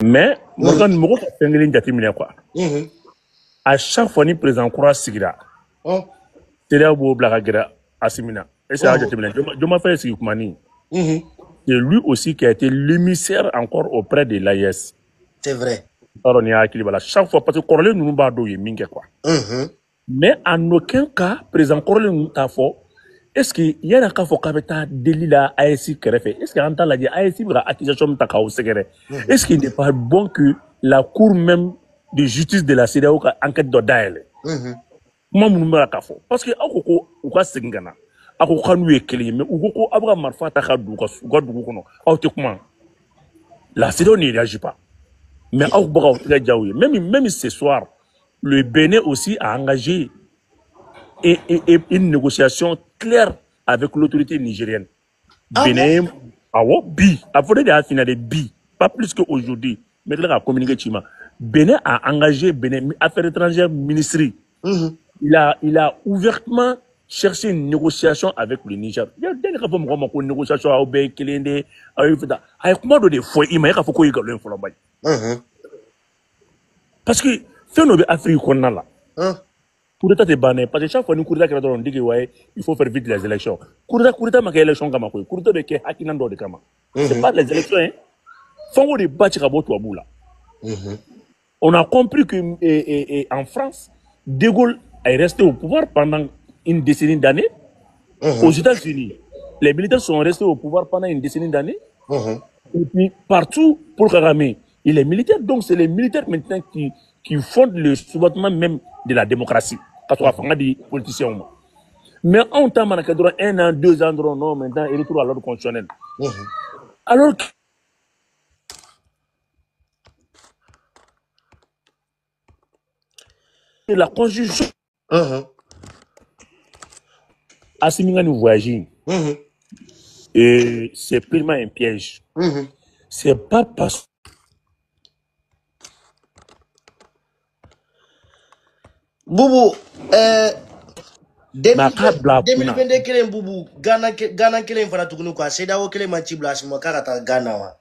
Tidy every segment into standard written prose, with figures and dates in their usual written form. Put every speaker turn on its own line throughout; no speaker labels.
Mais Morgan Mogo fait une ligne quoi. À chaque fois ni président Koura sigira. C'est là où Blagagera Asimina. Et c'est là que je m'en fais Sikoumani. C'est lui aussi qui a été l'émissaire encore auprès de l'AIS.
C'est vrai.
Alors on y a équilibre là. Chaque fois parce que Corlé nous bat douille mingue quoi. Mais en aucun cas président Corlé nous t'a fort. Est-ce qu'il y a un cas pour qu'avec délit là ASI fait? Est-ce qu'il y a un temps là dit ASI pour accusation de takao secret? Est-ce qu'il n'est pas bon que la cour même de justice de la CEDEAO enquête d'Odaël? Moi mon numéro à fort parce que akoko ou quoi singana akoko nous est clé mais ukoko abra marfa taka douka douka kono auto comment la CEDEAO ne réagit pas mais akoko même ce soir le Bénin aussi a engagé et une négociation claire avec l'autorité nigérienne. Bénin, bi, après de la finale de bi, pas plus qu'aujourd'hui, mais là, a communiqué Chima. Bénin a engagé Bénin Affaires étrangères ministry. Il a ouvertement cherché une négociation avec le Niger. Il y a des une négociation à Obé, Kilende, à Yvda. Avec moi, de fois, il m'a dit qu'il faut qu'il y ait un follow. Parce que, c'est une Afrique qu'on a là. Coup d'État est banné parce que chaque fois nous coup d'État on dit que ouais il faut faire vite les élections. Coup d'État ma élection kama quoi. Coup d'État que hakinando de kama. C'est pas les élections hein. Faut de battre à bout là. On a compris que en France De Gaulle est resté au pouvoir pendant une décennie d'années. Aux États-Unis, les militaires sont restés au pouvoir pendant une décennie d'années. Et puis partout pour Kagame, il est militaire donc c'est les militaires maintenant qui fondent le soubassement même de la démocratie. Parce qu'on a des politiciens. Mais en temps, on a 1 an, 2 ans, non, maintenant, il retourne à l'ordre constitutionnel. Alors que la constitution assimile nous voyager. Et c'est purement un piège. C'est pas parce
Boubou, 2022 kelen Boubou, Ghana kelen fana tugunu quoi, CEDEAO kelen man ci blase mo karata Ghana wa.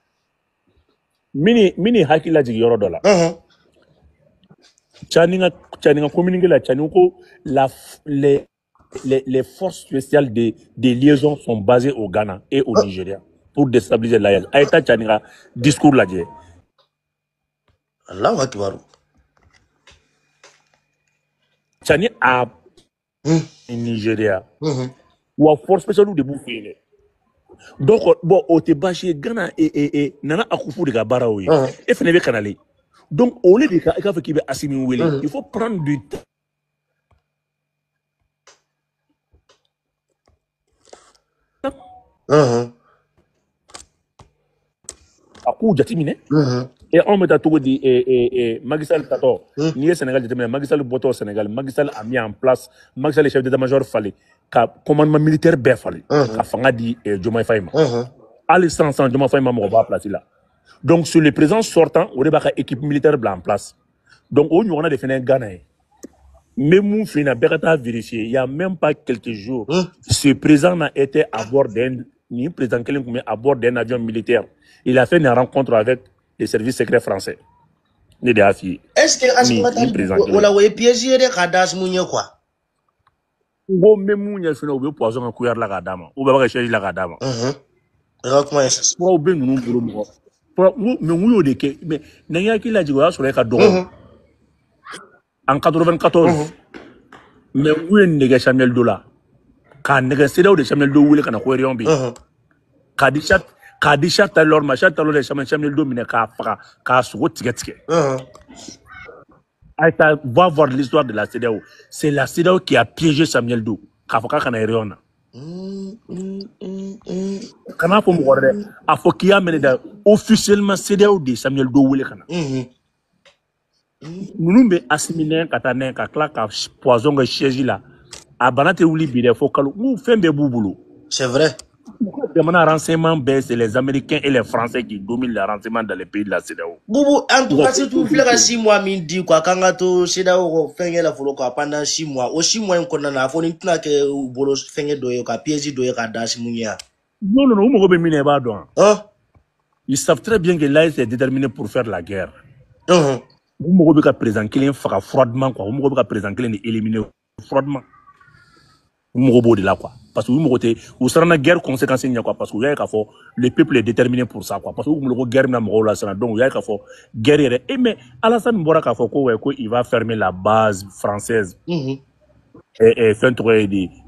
Mini hakila jigi yoro dola. Chaninga communiquer la Chaniko les forces spéciales de liaison sont basées au Ghana et au Nigeria pour déstabiliser l'AES. Aïta Chaninga discours là dit.
Allahu akbar.
Chani a Nigeria ou a force spéciale de bouffer. Donc bon au te bâché Ghana et nana akufu de gabara oui et fenebe canalé. Donc au lieu de faire qu'il va assimiler il faut prendre du temps. Aku jatimine et on met à tout dit Macky Sall tato ni Sénégal jatimine Macky Sall boto Sénégal Macky Sall a mis en place Macky Sall le chef d'état-major fallait ka commandement militaire bien fallait ka fanga di Diomaye Faye Ali sans Diomaye Faye mo ba place là donc sur les présidents sortants on débat équipe militaire blanc en place donc on a défini Ghana même mon fina berata vérifier il y a même pas quelques jours ce président a été à bord d'un ni président quelqu'un à bord d'un avion militaire. Il a fait une rencontre avec les services secrets français.
Est-ce que on a eu piégé de Kadas Mounye quoi?
Ou même Mounye fait au poison à couillard la gadama. Ou bien chez la gadama.
Comment est-ce que
pour bien nous pour mais nous de que mais n'ayant qu'il a dit sur les cadeaux en 94 mais où est négé Samuel Dola quand négocier de Samuel Dola où est qu'on a couillé en bi Kadisha talor machin talor les Samuel Dola ka sogo ticket Aïta va voir l'histoire de la CEDEAO. C'est la CEDEAO qui a piégé Samuel Doe. Kafaka Kanayriona. Kana pour me voir, a faut qu'il y a mené officiellement CEDEAO de Samuel Doe ou les Kana. Nous nous assimilés katanen ka claque poison que chez là. A banate ouli bide faut que nous fait des boulot.
C'est vrai.
Le renseignement baisse, c'est les Américains et les Français qui dominent le renseignement dans les pays de la CEDEAO.
Boubou, en tout cas, si tu fais 6 mois, midi, quoi, quand tu CEDEAO fait la follow pendant 6 mois, aussi moins qu'on en a, faut une plaque ou bolos fait de yoka, piège de yoka, das mounia.
Non, on me remet pas donc. Ils savent très bien que l'AS est déterminé pour faire la guerre. Vous m'avez qu'à présenter froidement, quoi. Vous m'avez qu'à présenter éliminer froidement. Vous m'avez de là, quoi. Parce que vous m'avez vous serez une guerre conséquence, quoi. Parce que le peuple est déterminé pour ça, quoi. Parce que vous m'avez guerre dans le là, donc il y a guerre. Et mais Alassane Mbora il va fermer la base française. Et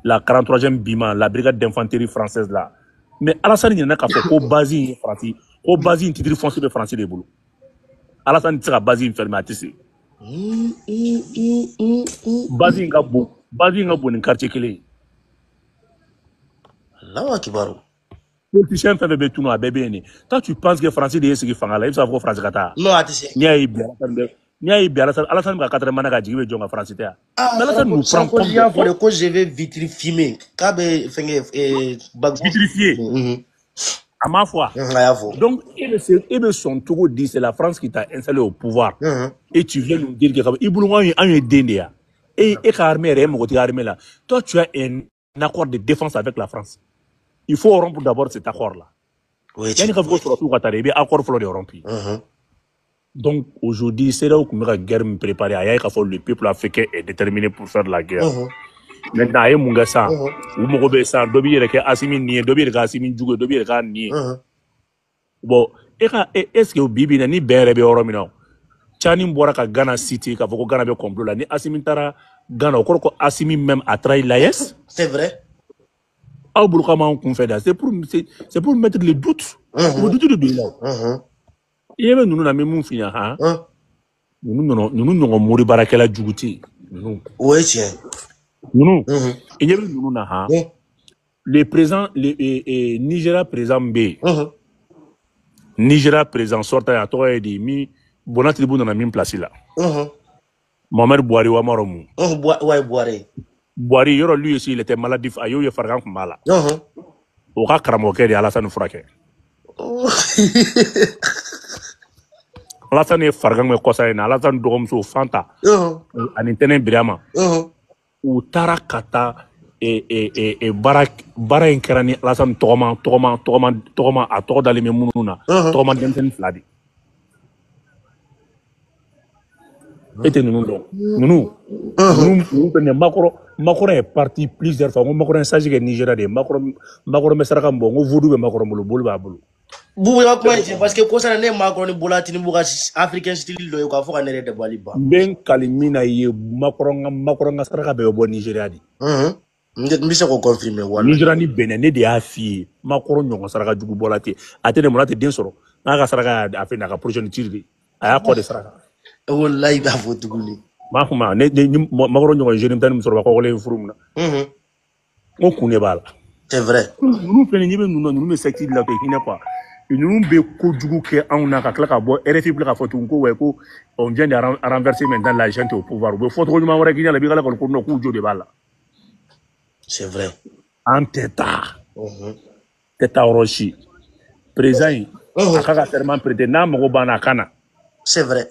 la 43e Bima, la brigade d'infanterie française là. Mais Alassane il y en a qu'à base français, base titre foncier de français de boulot. Alassane tira base fermée à tisser. Base nga bon quartier clé.
Là qui baro.
Politicien fait bébé tout no bébé. Toi tu penses que français de ce qui fanga là, il savent français kata.
Non atissé.
Ni a bien Alassane ka 4 mana ka jibe jonga français ta.
Mais Alassane nous prend comme que je vais vitrifier. Kabe fenge
vitrifier. À ma foi. Donc, et son tour dit c'est la France qui t'a installé au pouvoir. Et tu viens nous dire que toi tu as un accord de défense avec la France. Il faut rompre d'abord cet accord-là.
Oui.
Donc aujourd'hui, c'est là où la guerre me prépare. Le peuple africain est déterminé pour faire la guerre. Maintenant, il y a mon gars ça. Ou mon gars ça. Dobi yere Assimi nié, dobi yere Assimi Djougou, dobi yere nié. Bon, est-ce que Bibi n'a ni berebe oromino? Chani mbora ka Ghana City, ka foko Ghana be complot là. Ni Assimi tara Ghana, ko Assimi même a trahi l'AES.
C'est vrai.
Ah, c'est pour mettre les doutes. Le doute de Bila. Il y avait nous n'avons même fini hein. Nous n'avons mouru barakela Djibouti.
Oui tiens.
Nous il y avait nous hein. Le président Nigeria président B. Nigeria président sortant à toi et dit mi bona tribu dans la même place là. Mohamed Bouhari wa maromu. Bouhari lui aussi il était maladif ayo ye fargan kumala. O ka karamoke de Alassane Frake. Alassane ye fargan me kosa ina Alassane dogomso Fanta. Ani tenen Birama. U tara kata bara in kɛra ni Alassane tɔgɔma a tɔgɔ dalen bɛ minnu na tɔgɔma denmisɛnnin fila de e tɛ ninnu dɔn ninnu fɛnɛ Macron est parti plusieurs fois n ko Macron ye sage kɛ Nigeria de ye Macron bɛ saraka min bɔ n ko Vodou bɛ Macron bolo bolo b'a bolo
Bubu ya kuma je parce que ko sana ne Macron ni bola Tinubu ka African style do ko fo ka ne de bali ba
ben kalimina ye Macron saraka bɛ bɔ Nigeria de
Mbise ko confirmer wala
Nigeria ni Benin ne de y'a f'i Macron ɲɔgɔn saraka jugu bɔla te a tɛ ne mun a tɛ den sɔrɔ n'a ka saraka a fɛ n'a ka projet ni tire de a y'a kɔ de saraka
wallahi da fo tuguni
m'a kuma ne Macron ɲɔgɔn jeune tan musɔrɔba kɔkɔlen furu mun na n ko kun de b'a la
c'est vrai
ninnu fɛnɛ ɲɛ bɛ ninnu bɛ secte la o tɛ hinɛ quoi ninnu bɛ kojugu kɛ anw na ka tila ka bɔ RFI bila ka fɔ tuguni ko ouais ko on vient de renverser maintenant la gente au pouvoir u bɛ fɔ tɔgɔ ɲuman wɛrɛ k'i ɲɛ la i bɛ k'ala kɔni ko non k'u jo de b'a la
c'est vrai
an tɛ taa yɔrɔ si président in a ka serment prêter n'a mago banna a kana
c'est vrai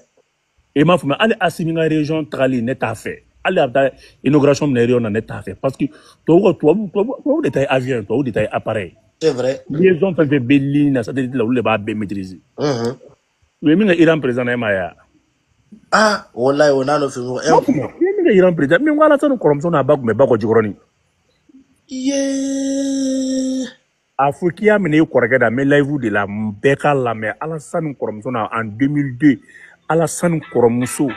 i m'a faamuya hali Assimi ka région tagali ne t'a fɛ hali a bɛ taa inauguration min na région na ne t'a fɛ parce que tubabu de ta ye avion tubabu de ta ye appareil
c'est vrai
liaison fɛn fɛn bɛ ligne na satellite la olu de b'a bɛɛ maîtriser u ye min kɛ Iran président na e ma ye
ah wallahi o n'a nɔfɛ mɔgɔ
u ye min kɛ Iran président min ko Alassane kɔrɔmuso n'a ba tun bɛ ba kɔ Jikɔrɔni a fɔ k'i y'a minɛ i kɔrɔkɛ da n bɛ live de la bɛɛ k'a lamɛn Alassane kɔrɔmuso na en 2002 Alassane kɔrɔmuso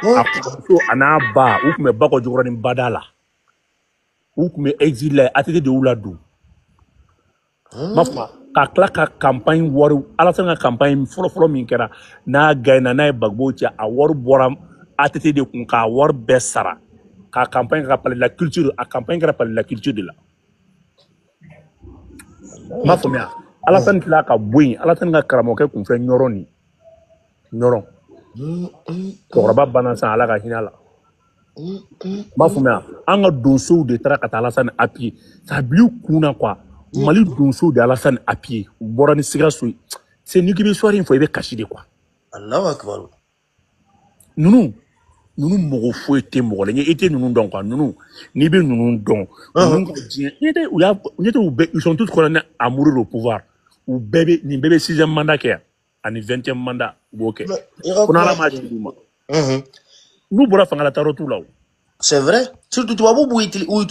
a kɔrɔmuso a n'a ba u tun bɛ ba kɔ Jikɔrɔni bada la u tun bɛ exil la ATT de y'u ladon ma fɔ ka tila ka campagne wari Alassane ka campagne fɔlɔ min kɛra n'a gagné n'a ye Gbagbo cɛ a wari bɔra ATT de kun k'a wari bɛɛ sara ka campagne kɛra palais de la culture a campagne kɛra palais de la culture de la ma faamuya Alassane tila ka bɔ yen Alassane ka karamɔgɔkɛ kun fɛ ɲɔrɔ cɛkɔrɔba banna san Ala ka hinɛ la ma faamuya an ka donsow de taara ka taa Alassane appuyer ça bila u kun na quoi Mali donsow de Alassane appuyer u bɔra ni Sikaso ye c'est n'i k'i bɛ histoire in fɔ i bɛ kasi de quoi
Allahu akbar
ninnu mɔgɔ foyi tɛ mɔgɔ la i tɛ ninnu dɔn quoi ninnu n'i bɛ ninnu dɔn ninnu ka diɲɛ ils sont tous condamnés à mourir au pouvoir ou bébé ni bébé 6e mandat kɛ ani 20e mandat b'o kɛ ko n'ala ma ci d'u ma n'u bɔra fanga la taro t'u la
c'est vrai surtout tubabu b'u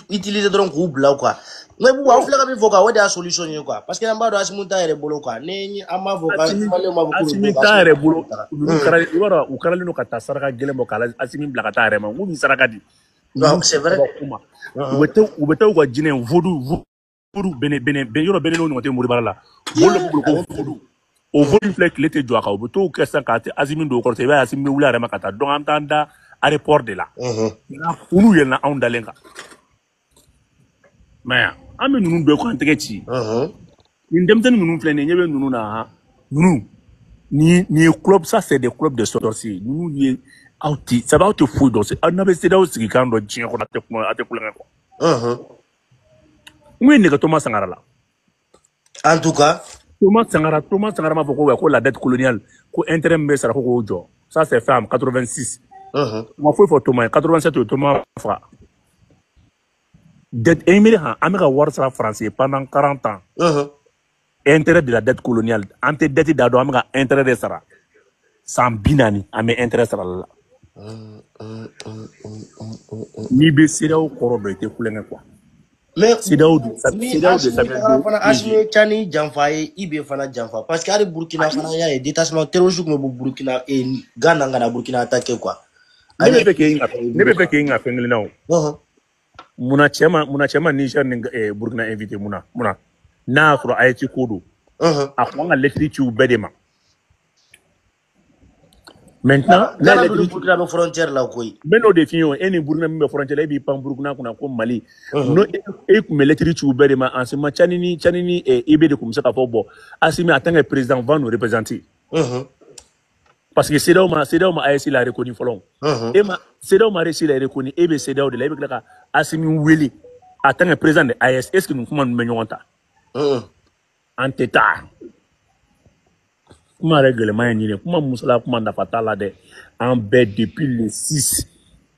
utiliser dɔrɔn k'u bila quoi mais bu an filɛ ka min fɔ quoi o de y'a solution ye quoi parce que an b'a dɔn Asimu t'a yɛrɛ bolo quoi ni an b'a fɔ
Asimi t'a yɛrɛ bolo olu karali i b'a dɔn u karalen don ka taa saraka gɛlɛn bɔ k'a Asimi bila ka taa yɛrɛ ma n'u saraka di
non c'est vrai
u bɛ taa u ka jinɛ voodoo bene yɔrɔ bene n'o ɲɔgɔn tɛ Moribara la bolo b'u bolo ko voodoo o voodoo filɛ tile tɛ jɔ a kan u bɛ t'o kɛ sisan k'a Asimi don o kɔrɔ i b'a ye Asimi bɛ wuli a yɛrɛ ma ka taa donc an t'an da aéroport de la olu yɛlɛnna anw dalen kan mais an bɛ ninnu bɛɛ k'an tɛgɛ ci nin denmisɛnnin ninnu filɛ nin ɲɛ bɛ ninnu na ninnu ni ye club ça c'est des clubs de sorciers ninnu ye aw tɛ sabu aw tɛ foyi dɔn aw n'a bɛ CEDEAO sigi kan dɔ diɲɛ kɔnɔ a tɛ kulonkɛ quoi n ye nɛgɛ Thomas Sankara la
en tout cas
Thomas Sankara m'a fɔ ko la dette coloniale ko intérêt min bɛ sara ko k'o jɔ ça c'est fait en 86 ma foyi fɔ Thomas 87 Thomas fa dette émiré an bɛ ka wari sara français pendant 40 ans intérêt de la dette coloniale an tɛ dette da dɔn an bɛ ka intérêt de sara san 40 an bɛ intérêt sara la n'i bɛ CEDEAO kɔrɔ dɔn i tɛ kulonkɛ quoi
mais
CEDEAO
fana Asimi Cani janfa ye IB fana janfa parce que hali Burkina fana y'a ye détachement terroriste kun bɛ Burkina Ghana ka na Burkina attaquer quoi
ne bɛ fɛ k'e ŋa fɛn kelen na o munna cɛ ma Niger ni Burkina invité munna n'a y'a sɔrɔ a ye ci ko don a ko an ka lɛtiri ci u bɛɛ de ma maintenant
Ghana ni Burkina bɛ frontière la koyi
n bɛ n'o de f'i ye e ni Burkina min bɛ frontière la e b'i pan Burkina kunna ko Mali n'o e tun bɛ lɛtiri ci u bɛɛ de ma en ce moment Cani ni IB de tun bɛ se k'a fɔ bon Asimi en tant que président va nous représenter parce que CEDEAO ma AES la reconnu fɔlɔ CEDEAO ma AES la reconnu e bɛ CEDEAO de la e bɛ tila ka Asimi wele en tant que président de AES est ce que nin kuma ninnu bɛ ɲɔgɔn ta an tɛ taa kuma yɛrɛ gɛlɛman ye nin de kuma musala kuma nafa t'a la dɛ an bɛɛ depuis le 6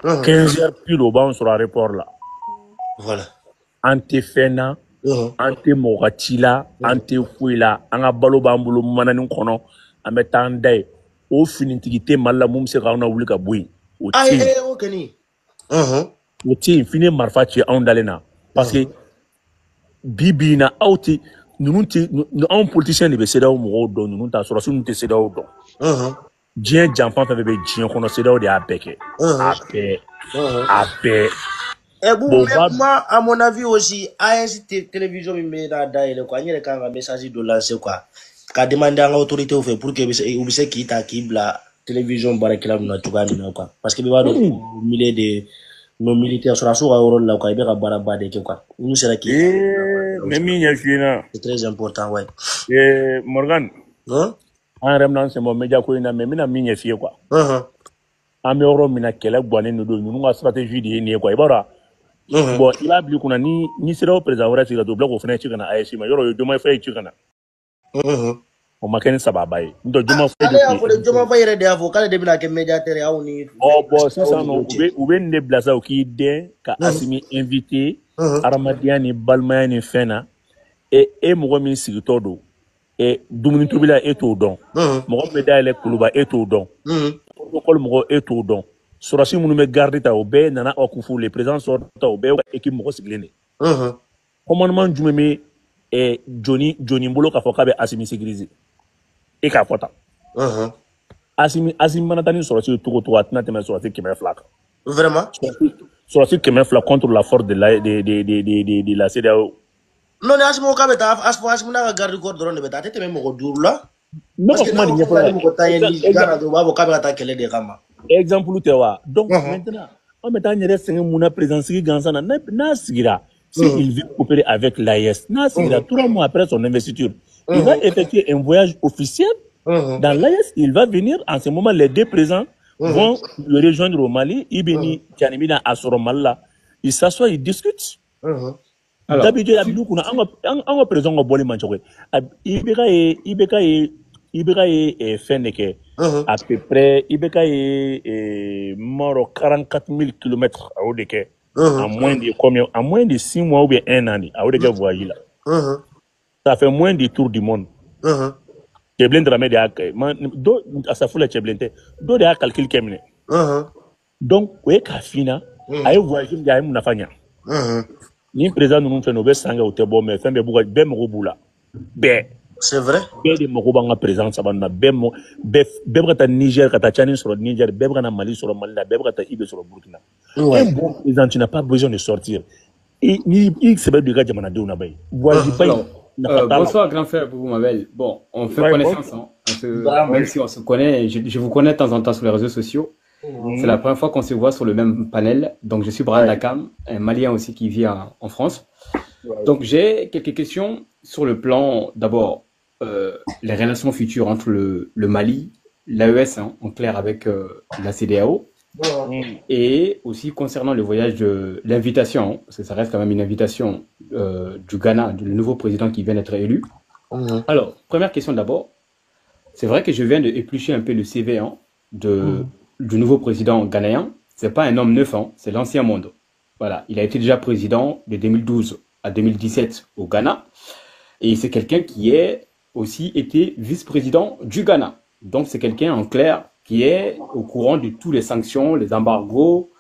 15 heures pile o b'an sɔrɔ aéroport la
voilà
an tɛ fɛn na an tɛ mɔgɔ ka ci la an tɛ foyi la an ka balo b'an bolo mananin kɔnɔ an bɛ taa an da ye o finitigi tɛ Mali la mun bɛ se k'anw na wuli ka bɔ yen o tɛ yen o tɛ yen fini marifa ci anw dalen na parce que bi in na aw tɛ ninnu tɛ anw politicien de bɛ CEDEAO mɔgɔw dɔn ninnu t'a sɔrɔ ninnu tɛ CEDEAO dɔn diɲɛ janfan fɛn fɛn bɛ diɲɛ kɔnɔ CEDEAO de y'a bɛɛ kɛ a bɛɛ
bon moi à mon avis aussi AES télévision min bɛ n'a dayɛlɛ quoi n yɛrɛ kan ka message dɔ lancer quoi ka demander an ka autorité fɛ pour que u bɛ se k'i ta k'i bila télévision baarakɛla ninnu na cogoya min na quoi parce que bɛɛ b'a dɔn milieu de nos militaires sɔrɔsiw ka yɔrɔ la quoi i bɛ ka baaraba de kɛ quoi n'u sera k'i
mais min ɲɛ f'i ɲɛna
c'est très important ouais
Morgan an yɛrɛ bɛna an sɛmɔ média ko in na mais n bɛna min ɲɛ f'i ye quoi an bɛ yɔrɔ min na kɛlɛ gannen de don ninnu ka stratégie de ye nin ye quoi i b'a dɔn bon i b'a bila i kunna ni CEDEAO président wɛrɛ sigira to bila k'o fana ci ka na AES ma yɔrɔ o ye Diomaye Faye ci ka na o ma kɛ ni sababa ye n'o tɛ
Diomaye Faye yɛrɛ de y'a fɔ k'ale de bɛna kɛ médiateur ye aw ni
bon sisan nɔ u bɛ nin de bila sa u k'i den ka Asimi invité hadamadenya ni balimaya ni fɛn na e mɔgɔ min sigitɔ don dumuni tobila e t'o dɔn mɔgɔ min bɛ dayɛlɛ kuluba e t'o dɔn protocole mɔgɔ e t'o dɔn sɔrɔsi minnu bɛ garde ta o bɛɛ nana aw kun fu le président sɔrɔ ta o bɛɛ ka équipe mɔgɔ sigilen de commandement jumɛn bɛ Joni bolo k'a fɔ k'a bɛ Asimi sécuriser e k'a fɔ tan Asimi mana taa ni sɔrɔsi ye cogo o cogo a tɛna tɛmɛ sɔrɔsi 200 kan
vraiment
sɔrɔsi 200 contre la force de la CEDEAO
non ni Asimi ko k'a bɛ taa Asimi n'a ka garde corps dɔrɔn de bɛ taa a tɛ tɛmɛ mɔgɔ 5 la
parce que n'aw fɔra
mɔgɔ 10 ye ni Ghana dɔrɔn u b'a fɔ k'a bɛ ka taa kɛlɛ de kama
exemple tɛ wa donc maintenant an bɛ taa n yɛrɛ sɛgɛn mun na président sigi gansan na n'a sigira si il veut coopérer avec l'AES n'a sigira 3 mois après son investiture il va effectuer un voyage officiel dans l'AES il va venir en ce moment les deux présidents vont le rejoindre au Mali Ibeni Tianimina a sɔrɔ Mali la ils s'assoient ils discutent d'habitude a bɛ du kunna an ka président ka bɔli man cogo IBK ye fɛn de kɛ à peu près IBK ye 44 000 kilomètres a y'o de kɛ en moins de 6 mois ou bien 1 an a y'o de kɛ voyage la ça fait moins du tour du monde Cheblin Dramé de Ake, do à sa foule Cheblin, do de calcul kemne. Donc, oui, Kafina, aïe voyage, il y a une affaire. Ni président nous fait nos best sanga au tebo, mais fait bébou, bem roboula. Bé.
C'est vrai?
Bé de Morobanga présent, ça va na bem, bébrata Niger, kata Tchani sur le Niger, bébrana Mali sur le Mali, bébrata Ibe sur le Burkina. Un bon président, tu n'as pas besoin de sortir. Et il se bat du gars de Manadou Nabay.
Bonsoir, grand frère, vous Mabel. Bon, on fait connaissance, hein. Même si on se connaît, je vous connais de temps en temps sur les réseaux sociaux. C'est la première fois qu'on se voit sur le même panel. Donc, je suis Brad Dakam, un Malien aussi qui vit en France. Donc, j'ai quelques questions sur le plan, d'abord, les relations futures entre le Mali, l'AES, hein, en clair avec la CEDEAO, et aussi concernant le voyage de l'invitation, hein, parce que ça reste quand même une invitation du Ghana, du nouveau président qui vient d'être élu. Alors, première question d'abord. C'est vrai que je viens de éplucher un peu le CV hein, du nouveau président ghanéen. C'est pas un homme neuf, hein, c'est l'ancien monde. Voilà, il a été déjà président de 2012 à 2017 au Ghana. Et c'est quelqu'un qui est aussi été vice-président du Ghana. Donc c'est quelqu'un en clair qui est au courant de toutes les sanctions, les embargos,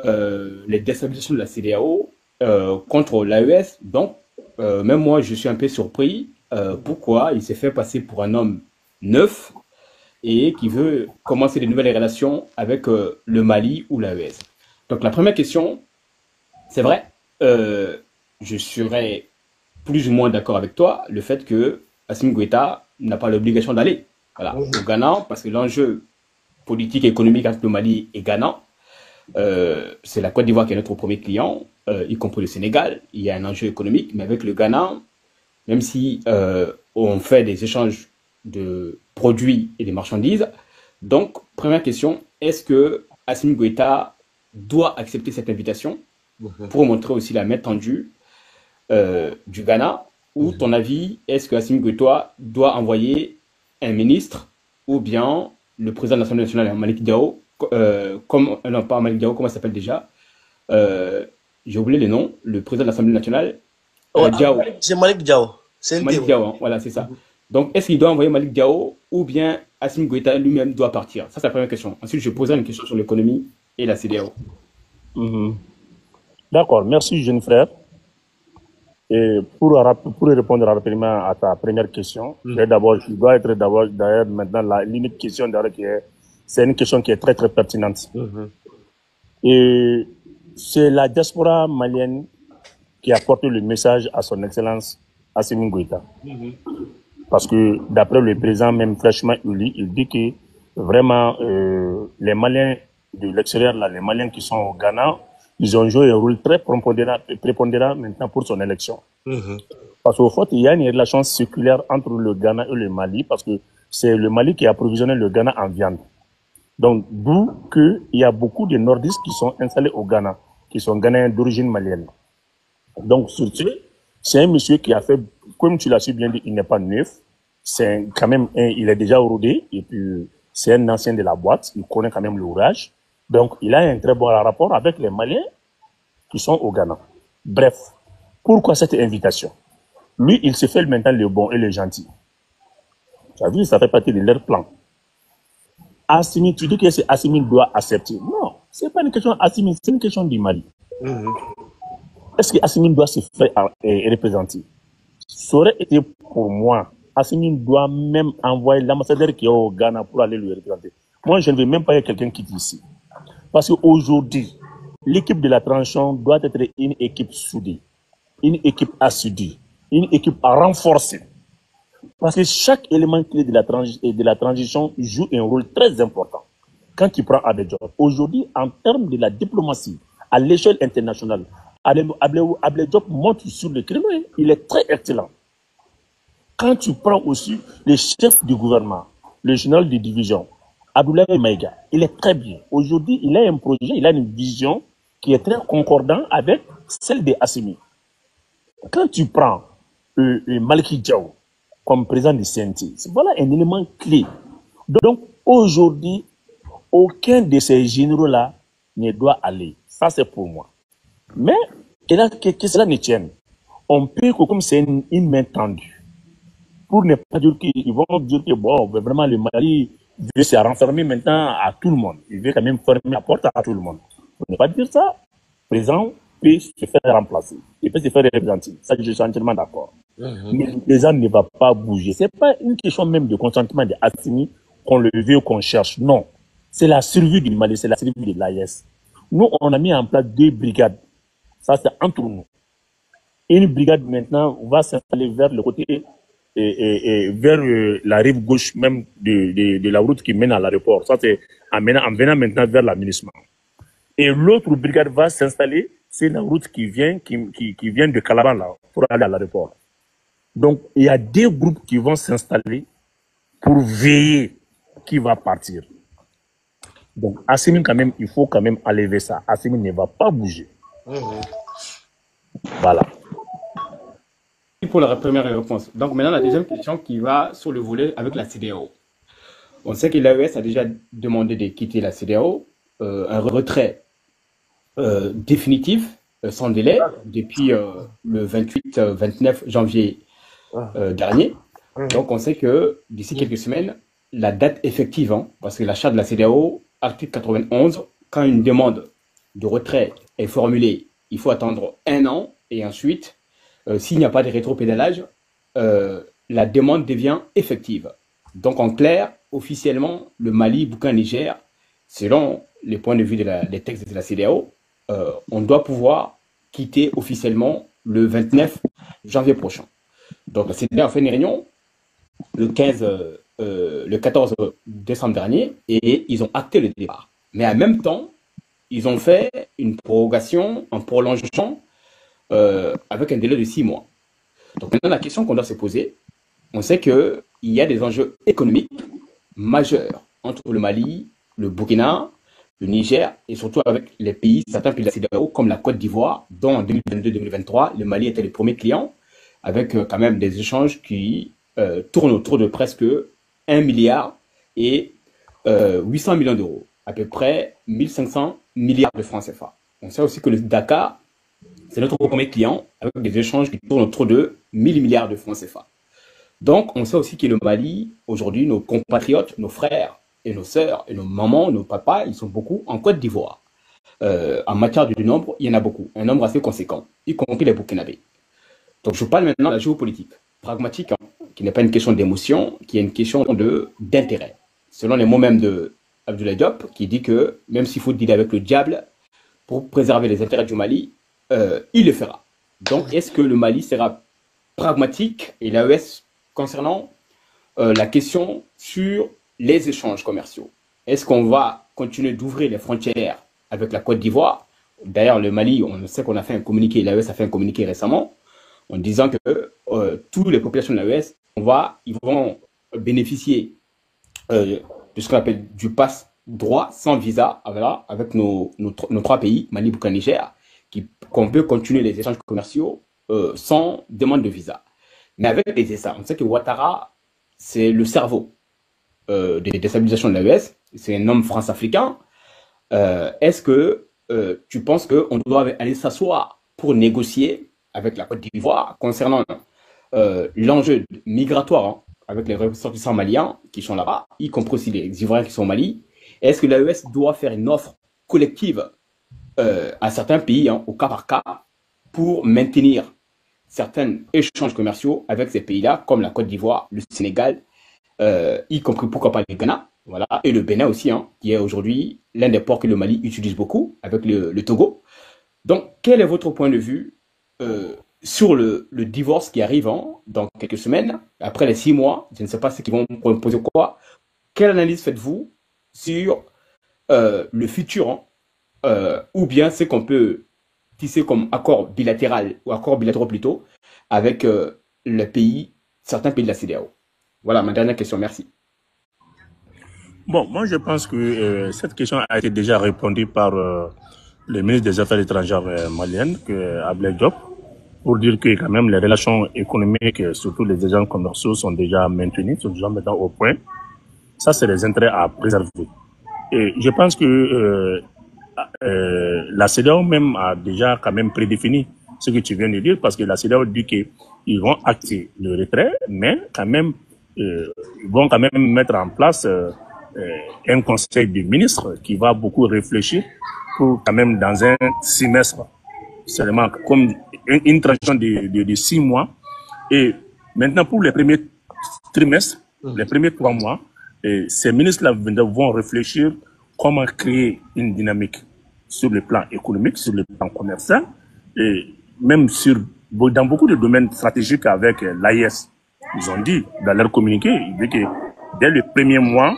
les déstabilisations de la CEDEAO contre l'AES. Donc même moi je suis un peu surpris pourquoi il s'est fait passer pour un homme neuf et qui veut commencer de nouvelles relations avec le Mali ou l'AES. Donc la première question, c'est vrai, je serais plus ou moins d'accord avec toi, le fait que Assimi Goïta n'a pas l'obligation d'aller au Ghana, parce que l'enjeu politique et économique entre le Mali et Ghana, c'est la Côte d'Ivoire qui est notre premier client, y compris le Sénégal. Il y a un enjeu économique, mais avec le Ghana, même si on fait des échanges de produits et des marchandises. Donc, première question, est-ce que Assimi Goïta doit accepter cette invitation pour montrer aussi la main tendue du Ghana, ou ton avis, est-ce que Assimi Goïta doit envoyer un ministre ou bien le président de l'Assemblée nationale, Malick Diao, non pas Malick Diao, comment il s'appelle déjà, j'ai oublié le nom, le président de l'Assemblée nationale, Diao.
C'est Malick Diao.
Malick Diao, hein, voilà, c'est ça. Donc, est-ce qu'il doit envoyer Malick Diao ou bien Assimi Goïta lui-même doit partir? Ça, c'est la première question. Ensuite, je poserai une question sur l'économie et la CEDEAO.
D'accord, merci, jeune frère. Et pour répondre rapidement à ta première question, je dois être d'ailleurs maintenant l'unique question d'ailleurs c'est une question qui est très très pertinente. Et c'est la diaspora malienne qui a porté le message à son excellence Assimi Goïta. Parce que d'après le président même fraîchement élu, il dit que vraiment les Maliens de l'extérieur, là, les Maliens qui sont au Ghana, ils ont joué un rôle très prépondérant maintenant pour son élection. Parce qu'au fait, il y a une relation circulaire entre le Ghana et le Mali, parce que c'est le Mali qui a approvisionné le Ghana en viande. Donc, d'où qu'il y a beaucoup de nordistes qui sont installés au Ghana, qui sont Ghanéens d'origine malienne. Donc, surtout, c'est un monsieur qui a fait, comme tu l'as su bien dit, il n'est pas neuf. C'est quand même il est déjà rodé, et puis c'est un ancien de la boîte, il connaît quand même l'ouvrage. Donc, il a un très bon rapport avec les Maliens qui sont au Ghana. Bref, pourquoi cette invitation? Lui, il se fait maintenant le bon et le gentil. Tu as vu, ça fait partie de leur plan. Assimi, tu dis que c'est Assimi doit accepter. Non, ce n'est pas une question d'Assimi, c'est une question du Mali. Est-ce que Assimi doit se faire représenter? Ça aurait été pour moi. Assimi doit même envoyer l'ambassadeur qui est au Ghana pour aller lui représenter. Moi, je ne veux même pas que quelqu'un quitte ici. Parce qu'aujourd'hui, l'équipe de la transition doit être une équipe soudée, une équipe assidue, une équipe renforcée. Parce que chaque élément clé de la transition joue un rôle très important. Quand tu prends Abedjob, aujourd'hui, en termes de la diplomatie, à l'échelle internationale, Abedjob monte sur le créneau, il est très excellent. Quand tu prends aussi le chef du gouvernement, le général de division, Abdoulaye Maïga, il est très bien. Aujourd'hui, il a un projet, il a une vision qui est très concordante avec celle de Assimi. Quand tu prends Maliki Diao comme président du CNT, voilà un élément clé. Donc, aujourd'hui, aucun de ces généraux-là ne doit aller. Ça, c'est pour moi. Mais, que cela ne tienne, on peut, comme c'est une main tendue, pour ne pas dire qu'ils vont dire que bon, vraiment le Mali veut se renfermer maintenant à tout le monde. Il veut quand même fermer la porte à tout le monde. On ne peut pas dire ça. Le président peut se faire remplacer. Il peut se faire représenter. Ça, je suis entièrement d'accord. Mais le président ne va pas bouger. Ce n'est pas une question même de consentement de Assimi qu'on le veut ou qu'on cherche. Non. C'est la survie du Mali, c'est la survie de l'AES. Nous, on a mis en place 2 brigades. Ça, c'est entre nous. Une brigade, maintenant, va s'installer vers le côté, vers la rive gauche même de la route qui mène à l'aéroport. Ça, c'est en venant maintenant vers l'aménagement. Et l'autre brigade va s'installer, c'est la route qui vient de Calaban, là, pour aller à l'aéroport. Donc, il y a 2 groupes qui vont s'installer pour veiller qui va partir. Donc, Assimi, quand même, il faut quand même enlever ça. Assimi ne va pas bouger. Voilà.
Pour la première réponse. Donc, maintenant, la deuxième question qui va sur le volet avec la CEDEAO. On sait que l'AES a déjà demandé de quitter la CEDEAO, un retrait définitif, sans délai, depuis le 28-29 janvier dernier. Donc, on sait que d'ici quelques semaines, la date effective, parce que la charte de la CEDEAO, article 91, quand une demande de retrait est formulée, il faut attendre 1 an et ensuite, s'il n'y a pas de rétropédalage, la demande devient effective. Donc, en clair, officiellement, le Mali, Burkina, Niger, selon les points de vue des textes de la CEDEAO, on doit pouvoir quitter officiellement le 29 janvier prochain. Donc, la CEDEAO a fait une réunion le 14 décembre dernier et ils ont acté le départ. Mais en même temps, ils ont fait une prorogation, un prolongement avec un délai de 6 mois. Donc maintenant, la question qu'on doit se poser, on sait qu'il y a des enjeux économiques majeurs entre le Mali, le Burkina, le Niger et surtout avec les pays, certains pays de la CEDEAO comme la Côte d'Ivoire, dont en 2022-2023, le Mali était le premier client, avec quand même des échanges qui tournent autour de presque 1 milliard et 800 millions d'euros, à peu près 1500 milliards de francs CFA. On sait aussi que le Dakar, c'est notre premier client, avec des échanges qui tournent autour de 1000 milliards de francs CFA. Donc, on sait aussi que le Mali, aujourd'hui, nos compatriotes, nos frères et nos sœurs, et nos mamans, nos papas, ils sont beaucoup en Côte d'Ivoire. En matière de nombre, il y en a beaucoup, un nombre assez conséquent, y compris les Burkinabés. Donc, je parle maintenant de la géopolitique pragmatique, qui n'est pas une question d'émotion, qui est une question d'intérêt. Selon les mots même de Abdoulaye Diop, qui dit que même s'il faut dealer avec le diable pour préserver les intérêts du Mali, il le fera. Donc, est-ce que le Mali sera pragmatique et l'AES concernant la question sur les échanges commerciaux? Est-ce qu'on va continuer d'ouvrir les frontières avec la Côte d'Ivoire? D'ailleurs, le Mali, on sait qu'on a fait un communiqué, l'AES a fait un communiqué récemment, en disant que toutes les populations de l'AES, ils vont bénéficier de ce qu'on appelle du passe droit sans visa, voilà, avec nos 3 pays, Mali, Burkina, Niger, qu'on peut continuer les échanges commerciaux sans demande de visa. Mais avec les ESA, on sait que Ouattara, c'est le cerveau de déstabilisation de l'AES, c'est un homme france-africain. Est-ce que tu penses qu'on doit aller s'asseoir pour négocier avec la Côte d'Ivoire concernant l'enjeu migratoire avec les ressortissants maliens qui sont là-bas, y compris aussi les Ivoiriens qui sont au Mali? Est-ce que l'AES doit faire une offre collective à certains pays, au cas par cas, pour maintenir certains échanges commerciaux avec ces pays-là, comme la Côte d'Ivoire, le Sénégal, y compris pourquoi pas le Ghana, voilà, et le Bénin aussi, qui est aujourd'hui l'un des ports que le Mali utilise beaucoup, avec le Togo. Donc, quel est votre point de vue sur le divorce qui arrive dans quelques semaines, après les 6 mois, je ne sais pas ce qu'ils vont proposer quoi. Quelle analyse faites-vous sur le futur, ou bien ce qu'on peut tisser comme accord bilatéral, ou accord bilatéraux plutôt, avec certains pays de la CEDEAO? Voilà ma dernière question, merci.
Bon, moi je pense que cette question a été déjà répondue par le ministre des Affaires étrangères malien, Abdoulaye Diop, pour dire que quand même les relations économiques, surtout les échanges commerciaux, sont déjà maintenus, sont déjà maintenant au point. Ça, c'est les intérêts à préserver. Et je pense que la CEDEAO même a déjà quand même prédéfini ce que tu viens de dire, parce que la CEDEAO dit qu'ils vont acter le retrait, mais quand même, ils vont quand même mettre en place un conseil des ministres qui va beaucoup réfléchir pour quand même dans un semestre, seulement comme une transition de 6 mois. Et maintenant, pour les premiers trimestres, les premiers 3 mois, ces ministres-là vont réfléchir comment créer une dynamique sur le plan économique, sur le plan commercial, et même dans beaucoup de domaines stratégiques avec l'AIS. Ils ont dit dans leur communiqué, ils disent que dès le premier mois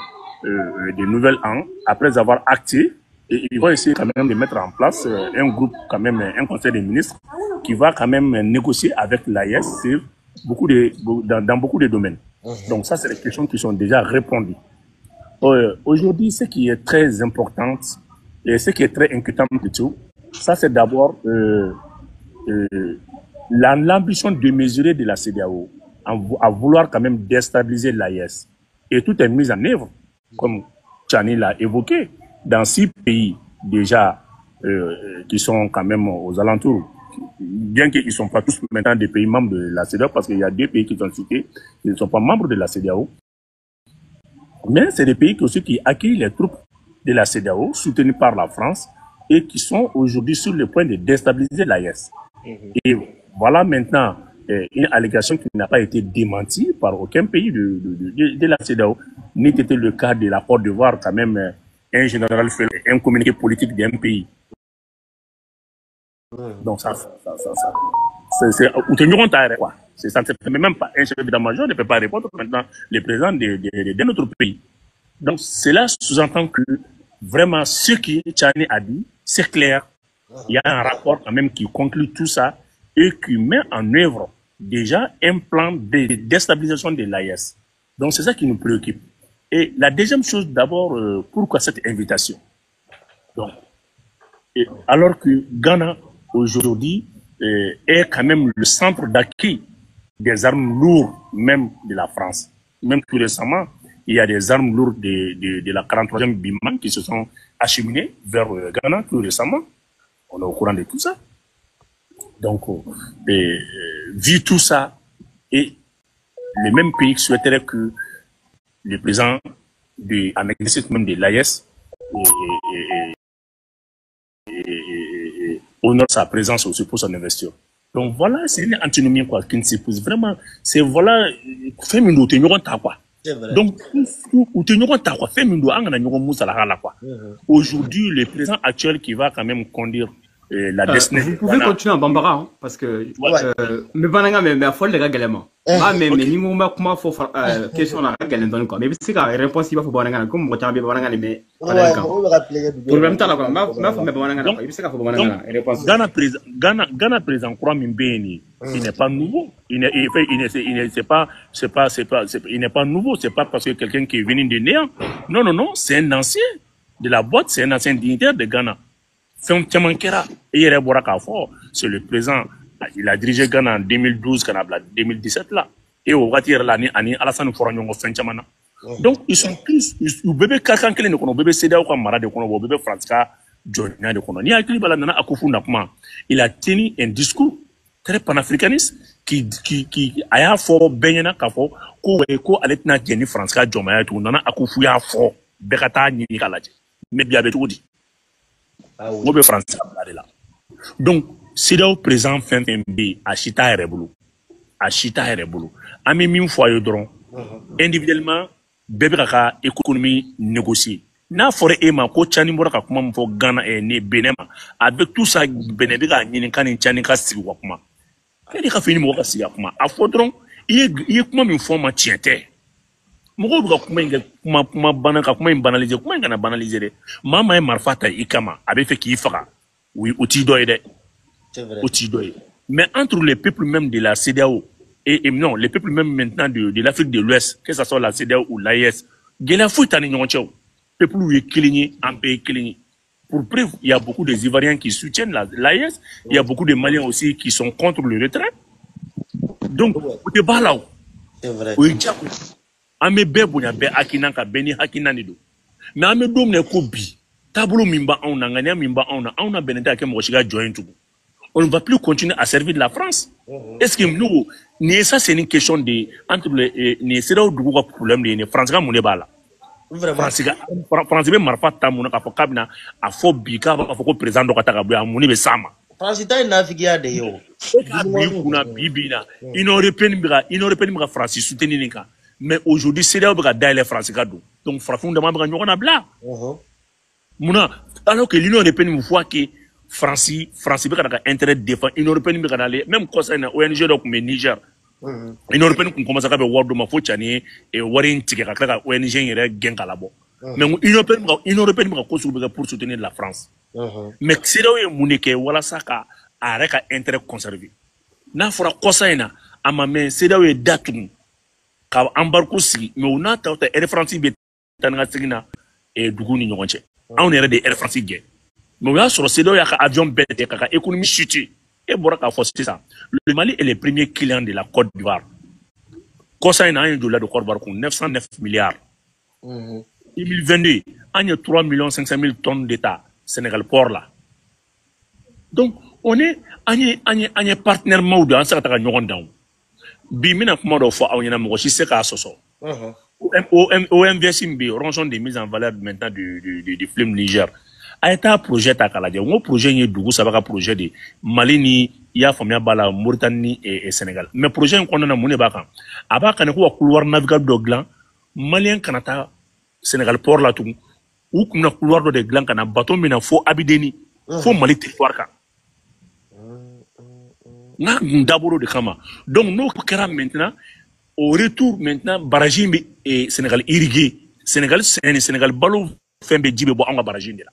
du nouvel an, après avoir acté, ils vont essayer quand même de mettre en place un groupe, quand même un conseil des ministres, qui va quand même négocier avec l'AIS sur dans beaucoup de domaines. Donc ça, c'est les questions qui sont déjà répondues. Aujourd'hui, ce qui est très important et ce qui est très inquiétant plutôt, ça c'est d'abord l'ambition démesurée de la CEDEAO à vouloir quand même déstabiliser l'AES. Et tout est mis en œuvre, comme Tchani l'a évoqué, dans 6 pays déjà qui sont quand même aux alentours, bien qu'ils ne sont pas tous maintenant des pays membres de la CEDEAO, parce qu'il y a 2 pays qui sont cités, qui ne sont pas membres de la CEDEAO. Mais c'est des pays aussi qui accueillent les troupes de la CEDEAO, soutenues par la France, et qui sont aujourd'hui sur le point de déstabiliser l'AES. Et voilà maintenant une allégation qui n'a pas été démentie par aucun pays de la CEDEAO, n'ait été le cas de la Côte d'Ivoire, quand même, un général fait un communiqué politique d'un pays. Donc ça c'est quoi. Ça ne se fait même pas. Un chef d'état-major ne peut pas répondre maintenant le président de notre pays. Donc cela sous-entend que vraiment ce que Tchani a dit, c'est clair. Il y a un rapport quand même qui conclut tout ça et qui met en œuvre déjà un plan de déstabilisation de l'AES. Donc c'est ça qui nous préoccupe. Et la deuxième chose d'abord, pourquoi cette invitation? Donc, alors que Ghana aujourd'hui est quand même le centre d'acquis des armes lourdes même de la France. Même plus récemment, il y a des armes lourdes de la 43e BIMAN qui se sont acheminées vers Ghana plus récemment. On est au courant de tout ça. Donc, vu tout ça, et le même pays souhaiterait que le président en exercice même de l'AES honore sa présence aussi pour son investiture. Donc voilà, c'est une antinomie quoi, qui ne s'épouse vraiment. C'est voilà, fait minou te nyogon ta quoi. Donc, ou te nyogon ta quoi, fait minou angana nyogon moussa la hala quoi. Aujourd'hui, le président actuel qui va quand même conduire la destinée.
Vous pouvez continuer en Bambara, hein, parce que mais bananga mais folle les gars galément. Ah mais ni mo comment faut question na galen don quoi. Mais c'est ka réponse il va faut bananga comme mo tambe bananga mais problème ta la quoi. Ma faut me bananga quoi. Il c'est ka faut bananga réponse.
Ghana président croit Mbeni, il n'est pas nouveau. Il n'est pas nouveau, c'est pas parce que quelqu'un qui est venu de néant. Non, c'est un ancien de la boîte, c'est un ancien dignitaire de Ghana. C'est le président, il a dirigé Ghana en 2012, 2017 là. Et au Watir l'année, Alassane Foranyon Fenchamana. Donc, ils sont tous, ils bébé Kakan Kelen de Kono, bébé Seda Kamara de Kono, bébé Franska, Jonia de Kono. Ni Akili Balanana Akufu Nakma. Il a tenu un discours très panafricaniste qui a fort Benyana Kafo, ko Aletna Jenny Franska, Jomaya, tout, Nana Akufu ya fort, Bekata Nikalaje. Mais bien tout dit. Donc, c'est là au présent fin B à Chita et Rebolo. À Chita et Rebolo. À mes foyer dron. Individuellement, bébé kaka économie négociée. N'a foré ema ko Tchani mora ka kuma mfo Ghana et né Benema. Avec tout ça, Benebika ni kani Tchani ka si wakuma. Kadi ka fini mo ka si yakuma. A fodron, il kuma mi fo ma tiente. Moko buka kuma banaka kuma banaliser kuma ngana banaliser mama e marfata ikama abe fait ki faka oui outil doide c'est vrai outil doide mais entre les peuples même de la CEDEAO et non les peuples même maintenant de l'Afrique de l'Ouest que ça soit la CEDEAO ou l'AES gela fuita ni nyoncho peuple où est cligné en pays cligné pour preuve il y a beaucoup de Ivoiriens qui soutiennent l'AES il y a beaucoup de Maliens aussi qui sont contre le retrait donc au bala
c'est vrai
oui ame bebonya be akinanka beni hakinanido mais ame domne ko bi tabulu mimba auna ngania mimba auna benenta ke mo shiga join tugu on ne va plus continuer à servir de la France. Est-ce que nous, ça c'est une question de entre les c'est là où le problème les Français mon là. Français marfa tamuna ka fokabna a fo bika a fo ko président do kata ka muni be sama.
France ta nafigia de yo.
Kuna bibina. Européenne bika France soutenir ninka. Mais aujourd'hui c'est là où bika daile France ka do. Donc profondément bika nyona bla. Muna alors que l'Union européenne voit que France bika intérêt défendre l'Union européenne bika aller même concernant ONG donc mais Niger. L'Union européenne qu'on commence à faire ward ma fochani et warin tige ka ONG yere gen kala bo. Mais l'Union européenne bika ko pour soutenir la France. Mais c'est là où muneke wala saka areka intérêt conservé. Na fora kosaina ama men c'est là où datum ka embargo si mais on a ta Air France be tanga sigina et dugu ni ñonche. On est des Air France gay. Mais on a sur c'est là où ka avion bête ka économie chute. Et Boraka c'est ça. Le Mali est le premier client de la Côte d'Ivoire. Kosaina a un dollar de Côte d'Ivoire pour 909 milliards. 2022, on a 3 500 000 tonnes d'État Sénégal port là. Donc on est un partenaire maudit en s'attaquant à Nyogondan. Bimina kuma do fo awnyana mo si se ka soso. OMVS mbi rançon de mise en valeur maintenant du film Niger. A été un projet à Kaladja. Un projet ni Dougou ça va un projet de Mali ni ya famia bala Mauritanie et Sénégal. Mais projet qu'on a na mune baka. Aba kana ko couloir navigable de gland malien kanata Sénégal port là tout. Ou comme na couloir de gland kana bateau mina fo abideni. Fo Mali territoire ka. Na ndaboro de kama. Donc nous kera maintenant au retour maintenant barrage et Sénégal irrigué. Sénégal balo fembe jibe bo anga barrage de là.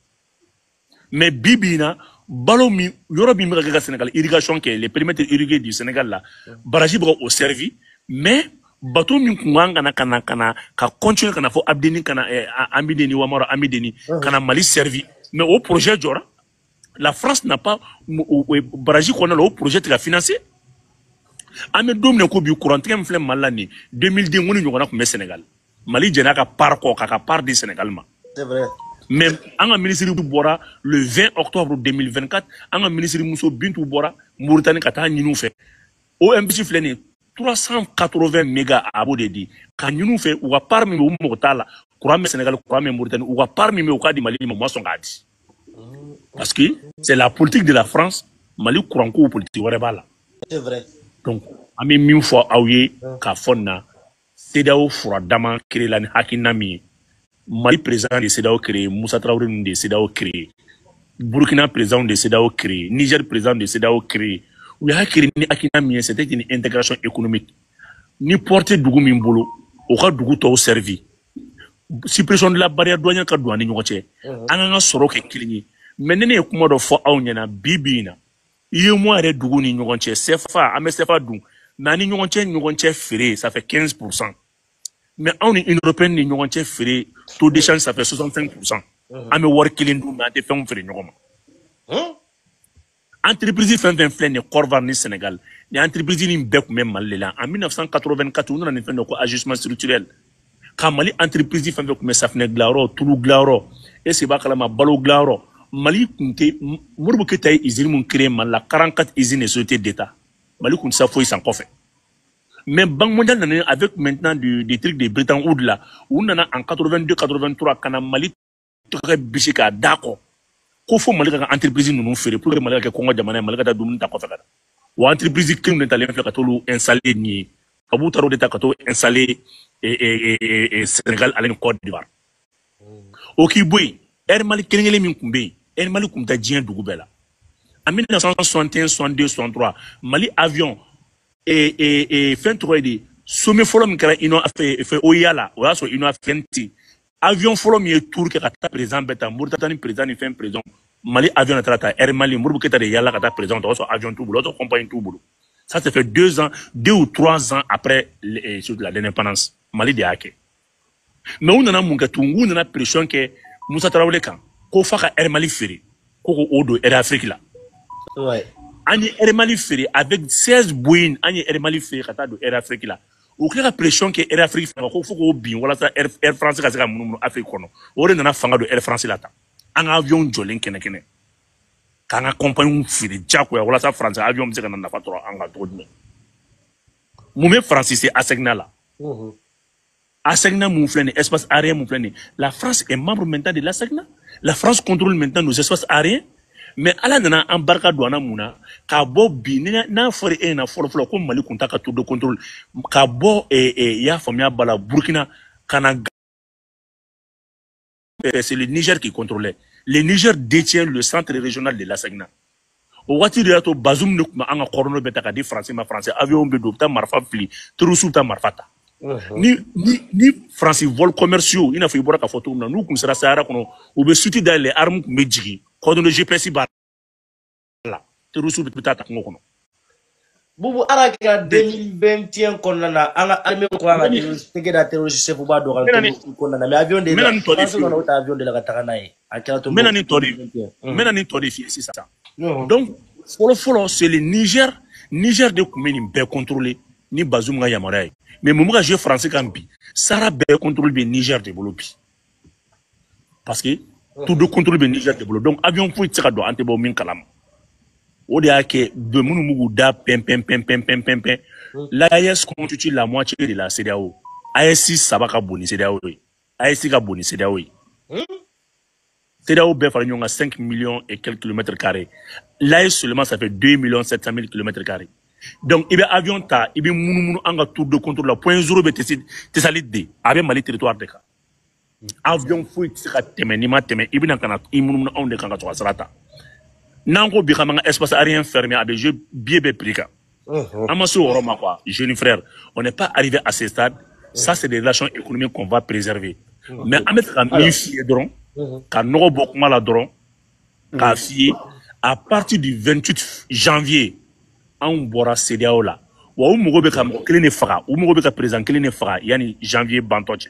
Mais Bibina, Balomi, Yorobi Miraga Sénégal, irrigation qui est les périmètres irrigués du Sénégal là, Baraji au servi, mais bateau Minganga kana continue kana fo abdeni kana amideni wamara amideni kana Mali servi. Mais au projet Jora, la France n'a pas Baraji qu'on a le projet de la financer. Ame domne ko bi courant tem flem malani 2010 ngoni nyona ko Sénégal. Mali jena ka part ko ka part du Sénégal ma.
C'est vrai.
Même en ministre du Bora, le 20 octobre 2024, en ministre Mousso Bintou Bora, Mauritanie Kata Ninou fait. OMBC Flené, 380 mégas à Bodedi. Quand nous fait, ou à parmi au Mortala, Kouram Sénégal, Kouram Mauritanie, ou à parmi au cas du Mali, moi son gadi. Parce que c'est la politique de la France, Mali Kouranko politique,
c'est vrai.
Donc, à mes mille fois, Aouye, Kafona, Sedao Fouradama, Kérélan Hakinami. Mali président de CEDEAO créé, Moussa Traoré de CEDEAO créé, Burkina président de CEDEAO créé, Niger président de CEDEAO créé. Oui, c'était une intégration économique. Ni porter Dougou Mimbolo, au cas Dougou Tao servi. Suppression de la barrière douanière qu'a douane n'yoche. Ananga soroke kilini. Menene kuma do fo awnyana bibina. Iye moi re Dougou ni n'yoche. Sefa, ame sefa dou. Nani n'yoche ferré, ça fait 15%. Mais on est une européenne ni n'yoche ferré. Taux d'échange, ça fait 65%. Ame war killing do na te fait un frère nyoma. Entreprise fait 20 flènes ne Corvan ni Sénégal. Les entreprises ni mbek même mal là. En 1984, on a fait un ajustement structurel. Quand Mali entreprise fait comme ça fait glaro, Toulou glaro, et c'est pas ma balo glaro. Mali kunte murbu ketay usine mun créé mal la 44 usines et sociétés d'État. Mali kun ça faut s'en fait. Mais Banque mondiale avec maintenant des trucs de Bretton Woods là, où on a en 82-83 quand Mali très bichika d'accord. Qu'il faut Mali entreprise nous faire pour que Mali que Congo jamana Mali ka dum ta ko fekara. Ou entreprise qui nous est allé faire katolu installer ni Abu Taro d'état katolu installer et Sénégal à la Côte d'Ivoire. OK boy, Air Mali kelengele min kumbe, Air Mali kumta dien dugubela. En 1961, 62, 63, Mali avion et fin 3D sommet forum kara ino fait oyala o yaso ino afenti avion forum ye tour ke kata président beta Mauritanie président fin président Mali avion na trata Air Mali murbu keta de yala kata président o so avion tout boulot compagnie tout boulot ça se fait 2 ou 3 ans après l'indépendance Mali de hake mais on a munga tungu na pression que Moussa Traoré kan ko faka Air Mali feri ko odo Air Afrique là
ouais
Agne Air Mali ferry avec 16 Boeing, Agne Air Mali ferry kata do Air Afrique là. Ou la pression que Air Afrique fait, faut qu'on bien, voilà ça Air France kasa mon Afrique kono. Ore nana fanga do Air France là ta. Un avion jolin kene. Quand la compagnie fait des diacs, voilà ça français avion me dit qu'on n'a pas trop en gâteau de Moumé français c'est Assegna là. Assegna mouflene espace aérien mouflene. La France est membre maintenant de l'Assegna. La France contrôle maintenant nos espaces aériens. Mais à la nana embarque douana mouna kabo bi na fori e na folo ko Mali kunta ka tour de contrôle kabo ya famia bala Burkina kana c'est le Niger qui contrôlait. Le Niger détient le centre régional de l'Assegna. Au wati de yato bazoum ne kuma anga korono beta ka di français ma français avion be do ta marfa fli trusu ta marfata. Ni français vols commerciaux ina fi bora ka photo na nous comme sera sahara kono ou be suti dans les armes medjigi kodo le GPS ba la trusu beta ta ngono.
Bubu araka 2021 konnana anga armée ko anga tege da terroriste se fuba do konnana mais avion de la avion de la katana e akira to
menani tori fi c'est ça. Donc follow c'est le Niger de kumeni be contrôler ni Bazoum ga yamara mais momuga jeu français kambi sara be contrôle be Niger de bolobi parce que tout de contrôle be Niger de bolo donc avion fou tsaka do antebo min kalam o de yake de munu mugu da pem l'AES constitue la moitié de la CEDEAO AES sabaka boni CEDEAO AES ka boni CEDEAO CEDEAO be fara nyonga 5 millions et quelques kilomètres carrés l'AES seulement ça fait 2 700 000 kilomètres carrés. Donc, il y a avion ta, il y a un tour de contrôle, la point zéro, c'est ça l'idée, avec Mali territoire de cas. Avion fouille, c'est à temer, il y a un canat, il y a un de canat, ça sera. Nango Bikamanga, espace aérien fermé, avec jeu bien prika. Amassou, Roma, quoi, jeune frère, on n'est pas arrivé à ce stade, ça c'est des relations économiques qu'on va préserver. Mais à mettre un millier d'euros, qu'à n'aura beaucoup mal à drone, qu'à fier, à partir du 28 janvier, an bora CEDEAO la wa umogo be ka mo kele ne faga umogo be ka président kele ne faga yani janvier bantoche.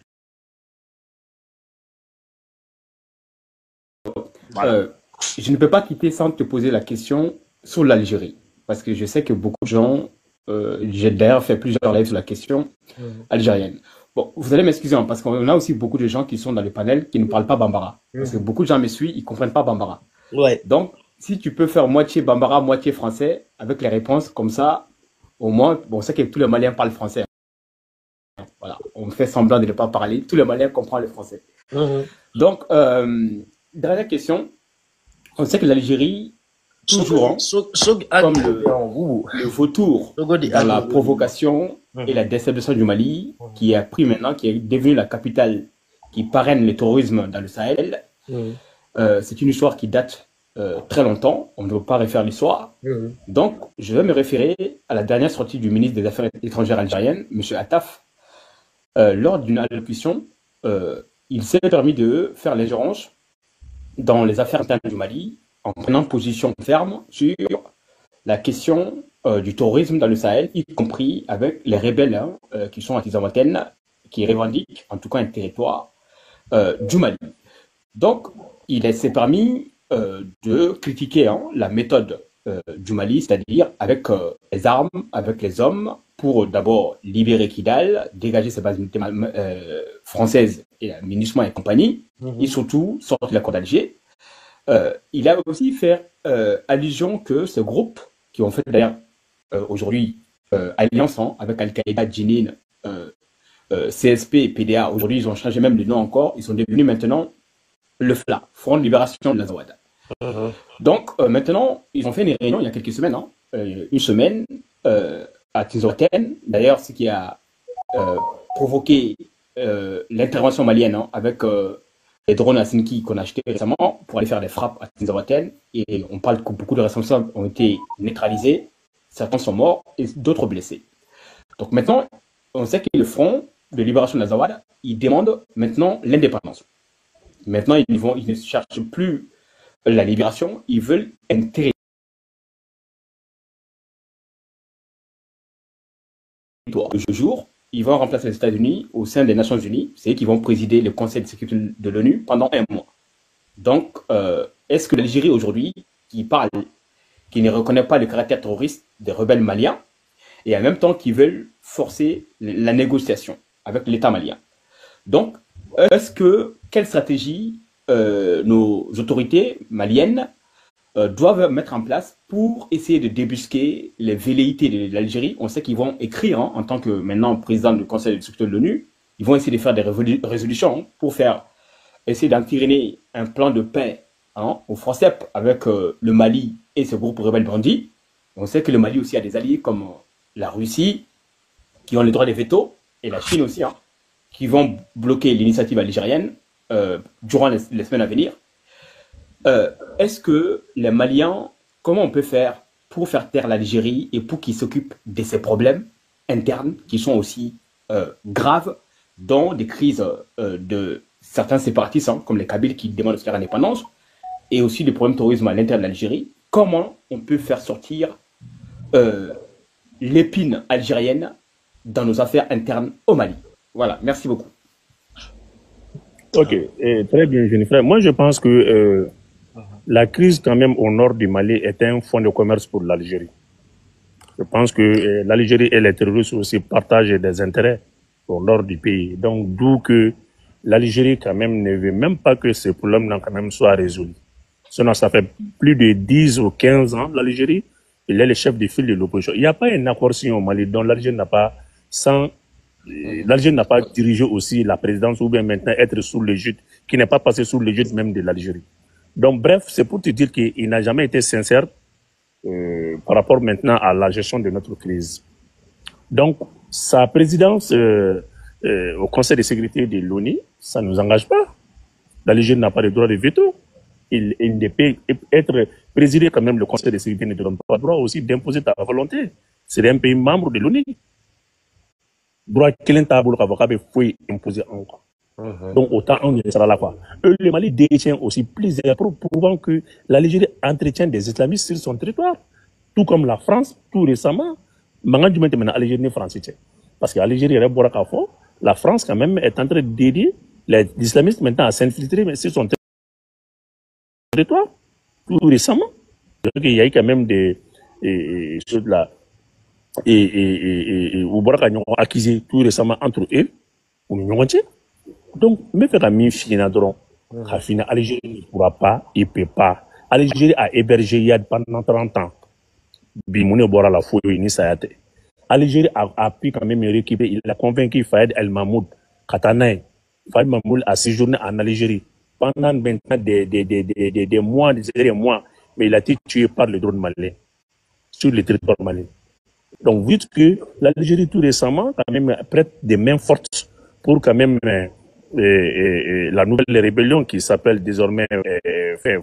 Je ne peux pas quitter sans te poser la question sur l'Algérie parce que je sais que beaucoup de gens j'ai d'ailleurs fait plusieurs lives sur la question algérienne. Bon, vous allez m'excuser parce qu'on a aussi beaucoup de gens qui sont dans le panel qui ne parlent pas bambara parce que beaucoup de gens me suivent, ils comprennent pas bambara.
Ouais.
Donc si tu peux faire moitié bambara, moitié français, avec les réponses, comme ça, au moins, bon, on sait que tous les Maliens parlent français. Voilà, on fait semblant de ne pas parler, tous les Maliens comprennent le français. Donc, dernière question, on sait que l'Algérie, toujours, comme le vautour dans la provocation et la déstabilisation du Mali, qui a pris maintenant, qui est devenue la capitale qui parraine le terrorisme dans le Sahel, c'est une histoire qui date très longtemps, on ne veut pas refaire l'histoire. Donc, je vais me référer à la dernière sortie du ministre des Affaires étrangères algérien, M. Attaf. Lors d'une allocution, il s'est permis de faire l'ingérence dans les affaires internes du Mali en prenant position ferme sur la question du terrorisme dans le Sahel, y compris avec les rebelles qui sont à Tizawaten, qui revendiquent en tout cas un territoire du Mali. Donc, il s'est permis de critiquer la méthode du Mali, c'est-à-dire avec les armes, avec les hommes, pour d'abord libérer Kidal, dégager ses bases militaires françaises et la MINUSMA et compagnie, et surtout sortir l'accord d'Alger. Il a aussi fait allusion que ces groupes, qui ont fait d'ailleurs aujourd'hui alliance avec Al-Qaïda, Jenin, CSP et PDA, aujourd'hui ils ont changé même de nom encore, ils sont devenus maintenant le FLA, Front de Libération de l'Azawad. Donc maintenant, ils ont fait une réunion il y a quelques semaines, une semaine à Tizawaten. D'ailleurs, ce qui a provoqué l'intervention malienne avec les drones Asinki qu'on a achetés récemment pour aller faire des frappes à Tizawaten. Et on parle que beaucoup de responsables ont été neutralisés, certains sont morts et d'autres blessés. Donc maintenant, on sait que le Front de Libération de l'Azawad, il demande maintenant l'indépendance. Maintenant, ils ne cherchent plus la libération, ils veulent un territoire. Ce jour, ils vont remplacer les États-Unis au sein des Nations Unies. C'est eux qui vont présider le Conseil de sécurité de l'ONU pendant un mois. Donc, est-ce que l'Algérie aujourd'hui, qui ne reconnaît pas le caractère terroriste des rebelles maliens, et en même temps qui veulent forcer la négociation avec l'État malien. Donc, quelle stratégie nos autorités maliennes doivent mettre en place pour essayer de débusquer les velléités de l'Algérie. On sait qu'ils vont écrire, en tant que maintenant président du Conseil de sécurité de l'ONU, ils vont essayer de faire des résolutions pour essayer d'entériner un plan de paix au forceps avec le Mali et ce groupe rebelle bandit. On sait que le Mali aussi a des alliés comme la Russie, qui ont le droit de veto, et la Chine aussi, qui vont bloquer l'initiative algérienne durant les semaines à venir. Est-ce que les Maliens, comment on peut faire pour faire taire l'Algérie et pour qu'ils s'occupent de ces problèmes internes qui sont aussi graves, dont des crises de certains séparatistes, comme les Kabyles qui demandent leur indépendance, et aussi des problèmes de terrorisme à l'intérieur de l'Algérie? Comment on peut faire sortir l'épine algérienne dans nos affaires internes au Mali? Voilà, merci beaucoup.
Ok, très bien, jeune frère. Moi, je pense que la crise, quand même, au nord du Mali est un fonds de commerce pour l'Algérie. Je pense que l'Algérie et les terroristes aussi partagent des intérêts au nord du pays. Donc, d'où que l'Algérie, quand même, ne veut même pas que ce problème-là, quand même, soit résolu. Sinon, ça fait plus de 10 ou 15 ans, l'Algérie, il est le chef de file de l'opposition. Il n'y a pas un accord signé au Mali dont l'Algérie n'a pas, l'Algérie n'a pas dirigé aussi la présidence ou bien maintenant être sous l'égide, qui n'est pas passé sous l'égide même de l'Algérie. Donc, bref, c'est pour te dire qu'il n'a jamais été sincère par rapport maintenant à la gestion de notre crise. Donc, sa présidence au Conseil de sécurité de l'ONU, ça ne nous engage pas. L'Algérie n'a pas le droit de veto. Il ne peut être présidé quand même, le Conseil de sécurité ne donne pas le droit aussi d'imposer ta volonté. C'est un pays membre de l'ONU. Droit qu'il faut imposer encore. Donc, autant on sera là, quoi. Le Mali détient aussi plusieurs preuves prouvant que l'Algérie entretient des islamistes sur son territoire. Tout comme la France, tout récemment, l'Algérie française. Parce que l'Algérie, la France, quand même, est en train d'aider les islamistes maintenant à s'infiltrer sur son territoire. Tout récemment. Donc, il y a eu quand même des choses là. Et accusé tout récemment entre eux. Donc, mais faire un l'Algérie ne pourra pas, il ne peut pas. L'Algérie a hébergé Yad pendant 30 ans. L'Algérie a pu quand même récupérer, il a convaincu Fayed El Mahmoud, Katanaï. Fayed Mahmoud a séjourné en Algérie pendant maintenant des mois, des mois, mais il a été tué par le drone malien sur le territoire malien. Donc, vous dites que l'Algérie, tout récemment, quand même, prête des mains fortes pour quand même la nouvelle rébellion qui s'appelle désormais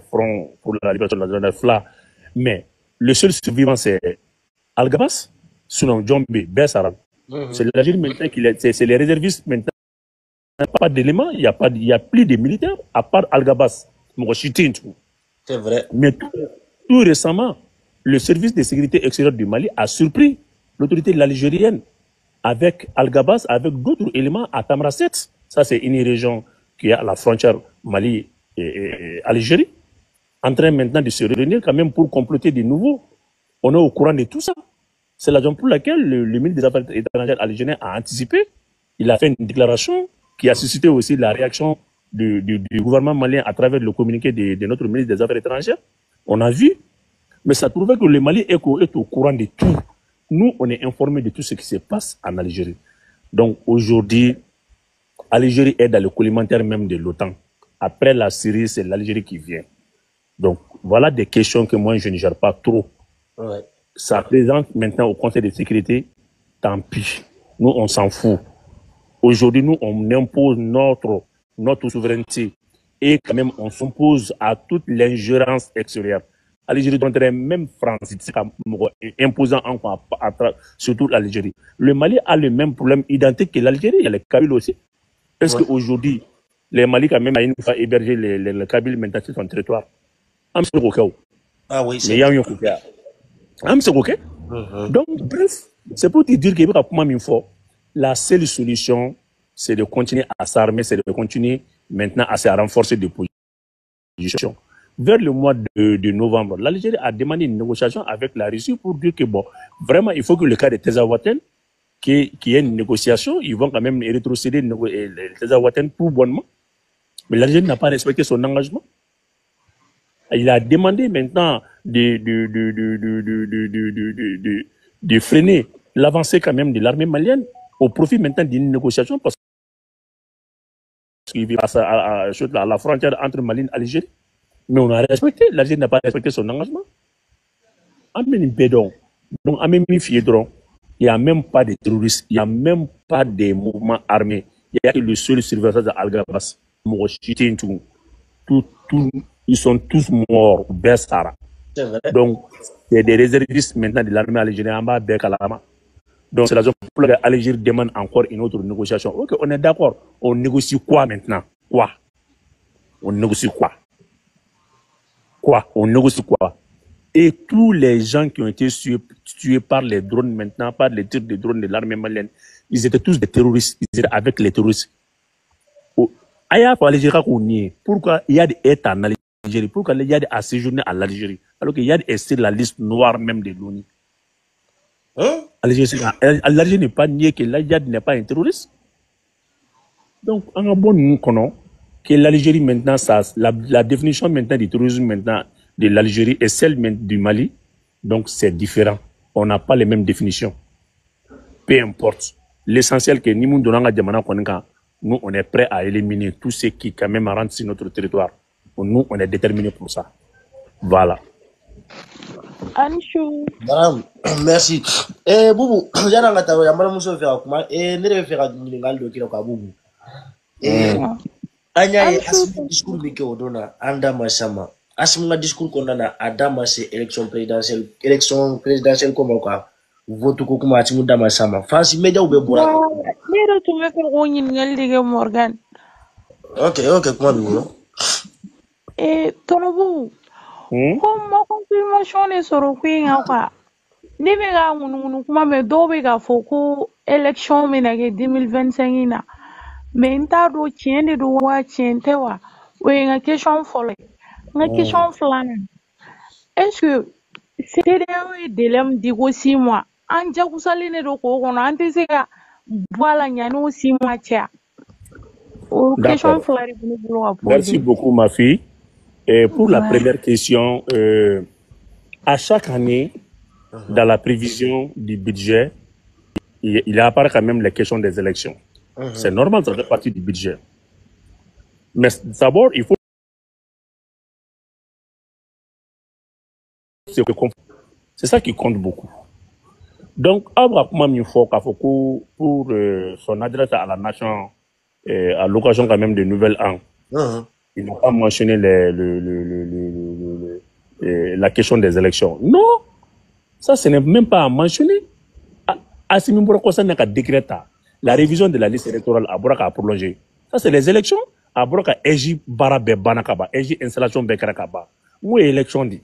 Front pour la libération de la zone FLA. Mais le seul survivant, c'est Al-Gabas, sinon Djombe, Bessaran. C'est l'Algérie maintenant c'est les réservistes maintenant. Il n'y a pas d'éléments, il n'y a plus de militaires, à part Al-Gabas.
C'est vrai.
Mais tout récemment, le service de sécurité extérieure du Mali a surpris l'autorité algérienne avec Al-Gabas, avec d'autres éléments à Tamraset. Ça, c'est une région qui est à la frontière Mali et Algérie, en train maintenant de se réunir quand même pour comploter de nouveau. On est au courant de tout ça. C'est la raison pour laquelle le ministre des Affaires étrangères algérien a anticipé. Il a fait une déclaration qui a suscité aussi la réaction du gouvernement malien à travers le communiqué de notre ministre des Affaires étrangères. On a vu. Mais ça prouvait que le Mali est au courant de tout. Nous, on est informés de tout ce qui se passe en Algérie. Donc aujourd'hui, l'Algérie est dans le collimentaire même de l'OTAN. Après la Syrie, c'est l'Algérie qui vient. Donc voilà des questions que moi, je ne gère pas trop.
Ouais.
Ça présente maintenant au Conseil de sécurité, tant pis. Nous, on s'en fout. Aujourd'hui, nous, on impose notre souveraineté. Et quand même, on s'oppose à toute l'ingérence extérieure. L'Algérie donnerait même France, imposant encore, surtout l'Algérie. Le Mali a le même problème identique que l'Algérie. Il y a les Kabyles aussi. Est-ce qu'aujourd'hui, les Mali, quand même, a une fois hébergé les Kabyles maintenant sur son territoire?
Ah oui,
c'est OK. Donc, bref, c'est pour te dire que la seule solution, c'est de continuer à s'armer, c'est de continuer maintenant à se renforcer de position. Vers le mois de novembre, l'Algérie a demandé une négociation avec la Russie pour dire que, bon, vraiment, il faut que le cas de Tezawaten, qu'il y ait une négociation, ils vont quand même rétrocéder les Tezawaten pour bonnement. Mais l'Algérie n'a pas respecté son engagement. Il a demandé maintenant de freiner l'avancée quand même de l'armée malienne au profit maintenant d'une négociation parce qu'il passe à la frontière entre Mali et l'Algérie. Mais on a respecté, l'Algérie n'a pas respecté son engagement. Amen pédon. Donc, amen fiedron. Il n'y a même pas de terroristes, il n'y a même pas de mouvements armés. Il y a que le seul surveillant de Al-Gabas. Ils sont tous morts, Bessara. Donc, il y a des réservistes maintenant de l'armée algérienne en bas de Kalama. Donc, c'est la raison pour laquelle l'Algérie demande encore une autre négociation. Ok, on est d'accord. On négocie quoi maintenant? Quoi? On négocie quoi? Quoi? On négocie quoi? Et tous les gens qui ont été tués par les drones maintenant, par les tirs de drones de l'armée malienne, ils étaient tous des terroristes. Ils étaient avec les terroristes. Pourquoi il y a des États en Algérie? Pourquoi il y a des séjourner à l'Algérie? Alors qu'il y a des sur la liste noire même de l'ONU. L'Algérie n'est pas nié que l'Algérie n'est pas un terroriste. Donc, en bon nous connaissons que l'Algérie maintenant, la définition maintenant du terrorisme maintenant de l'Algérie et celle du Mali, donc c'est différent. On n'a pas les mêmes définitions. Peu importe. L'essentiel que nous donnons nous, on est prêt à éliminer tous ceux qui quand même rentrent sur notre territoire. Nous, on est déterminés pour ça. Voilà.
Anchou. Madame, merci. Boubou, j'ai un gâteau, il y a un monsieur qui fait comment et ne fait pas de l'angle qui est au Boubou. Anya est assez discours de Kéodona, Anda Massama. Asma discours qu'on a à Damas élection présidentielle comme quoi. Vote kokuma ati muda Massama. Fancy media ou beboura.
Nero tu me faire une ngaldige Morgan.
Ok, comment vous?
Tonobu. Comme confirmation est sur le point quoi. Nibega munu kuma me dobega foko élection menage 2025 ina. Mais nta do tiende do wa tiente wa. Oui, une question folle. Une question flanne. Est-ce que c'était un délai de 6 mois? En Jacosaline de Coron, Antesega, voilà, il y a nos 6 mois. Question flanne.
Merci beaucoup, ma fille. Et pour la première question, à chaque année, dans la prévision du budget, il apparaît quand même les questions des élections. C'est normal, ça fait partie du budget. Mais d'abord, il faut... C'est ça qui compte beaucoup. Donc, pour son adresse à la nation, à l'occasion quand même de Nouvel An, il n'a pas mentionné la question des élections. Non, ça, ce n'est même pas à mentionner. La révision de la liste électorale à Boraka a prolongé. Ça, c'est les élections. À Boraka, Eji Barabe Banakaba, Eji installation Bekarakaba. Où est l'élection dit?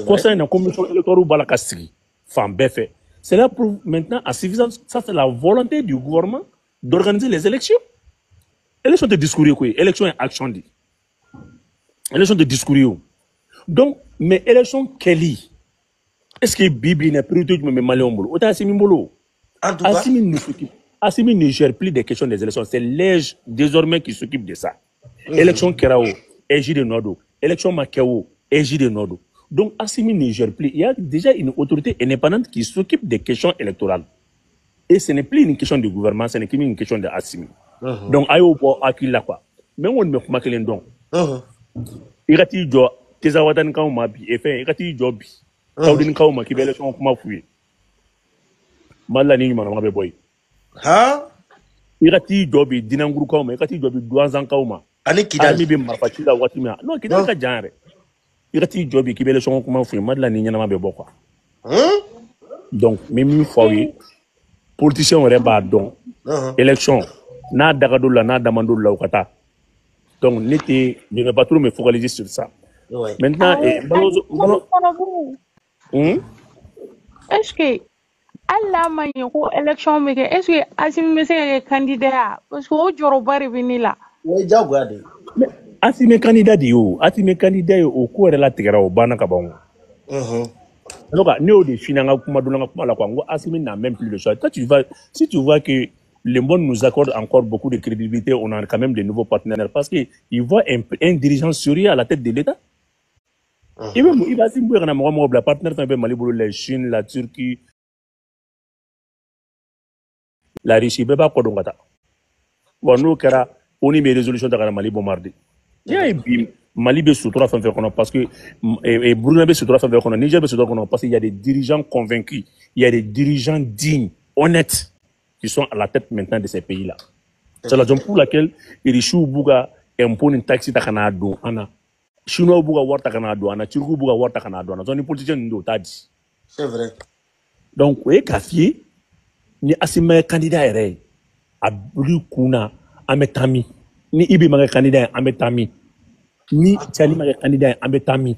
Concernant la commission électorale Balaka Sigi, femme Béfé. Cela prouve maintenant à suffisance. Ça, c'est la volonté du gouvernement d'organiser les élections. Élection de discours, quoi. Élection et action dit. Élection de discours. Donc, mais élection Kelly. Est-ce que Bible n'est priorité de me Malé Ombolo? Autant Assimi Mbolo. Assimi ne gère plus des questions des élections. C'est l'EJ désormais qui s'occupe de ça. Élection Kerao, EJ de Nodo. Élection Makao, EJ de Nodo. Donc, Assimi ne gère plus. Il y a déjà une autorité indépendante qui s'occupe des questions électorales. Et ce n'est plus une question du gouvernement, ce n'est qu'une question de Assimi. Donc, ayo bo akila quoi. Mais on me kuma kelen donc. Irati jo tezawatan kauma bi e fait irati jo bi. Tawdin kauma ki bele son kuma fuye. Malla ni nyuma be boy.
Ha?
Irati jo bi dinanguru kauma, irati jo bi douanzan kauma.
Ani kidal
mi be marfati la watima. Non, kidal ka genre. Irati jo bi ki bele son kuma fuye, malla ni nyama be bokwa. Donc, même fois politicien aurait ba don. Élection. N'a d'agadoula, n'a d'amandoula au kata. Donc, je ne vais pas trop me focaliser sur ça.
Ouais.
Maintenant,
est-ce que Allah m'a dit que l'élection, est-ce que Assimi est candidat? Parce que aujourd'hui, il est là.
Oui, j'avoue.
Mais Assimi candidat, Assimi candidat au cours de la terre au Banakabon. Donc, nous, des finances, Assimi n'a même plus le choix. Toi, si tu vois que le monde nous accorde encore beaucoup de crédibilité, on a quand même de nouveaux partenaires parce qu'ils voient un dirigeant sérieux à la tête de l'État. Il va s'y bouger la partenaire un peu Mali, la Chine, la Turquie, la Russie, il pas quoi donc ça. Bon, nous, on y met résolution de la Mali bombardée. Il y a Mali be sutura fɛn fɛn kɔnɔ parce que Burkina be sutura fɛn fɛn kɔnɔ, Niger be sutura kɔnɔ parce qu'il y a des dirigeants convaincus, il y a des dirigeants dignes, honnêtes qui sont à la tête maintenant de ces pays-là. C'est la raison pour laquelle les Richoux bouga impôt une taxe ta kana do ana Chinois bouga war ta kana do ana Turcs bouga war ta kana do ana zone politicien ndo ta dit.
C'est vrai.
Donc oui kafié ni asima candidat ere abulu kuna ametami ni ibi ma candidat ametami ni Tchali ma candidat ametami.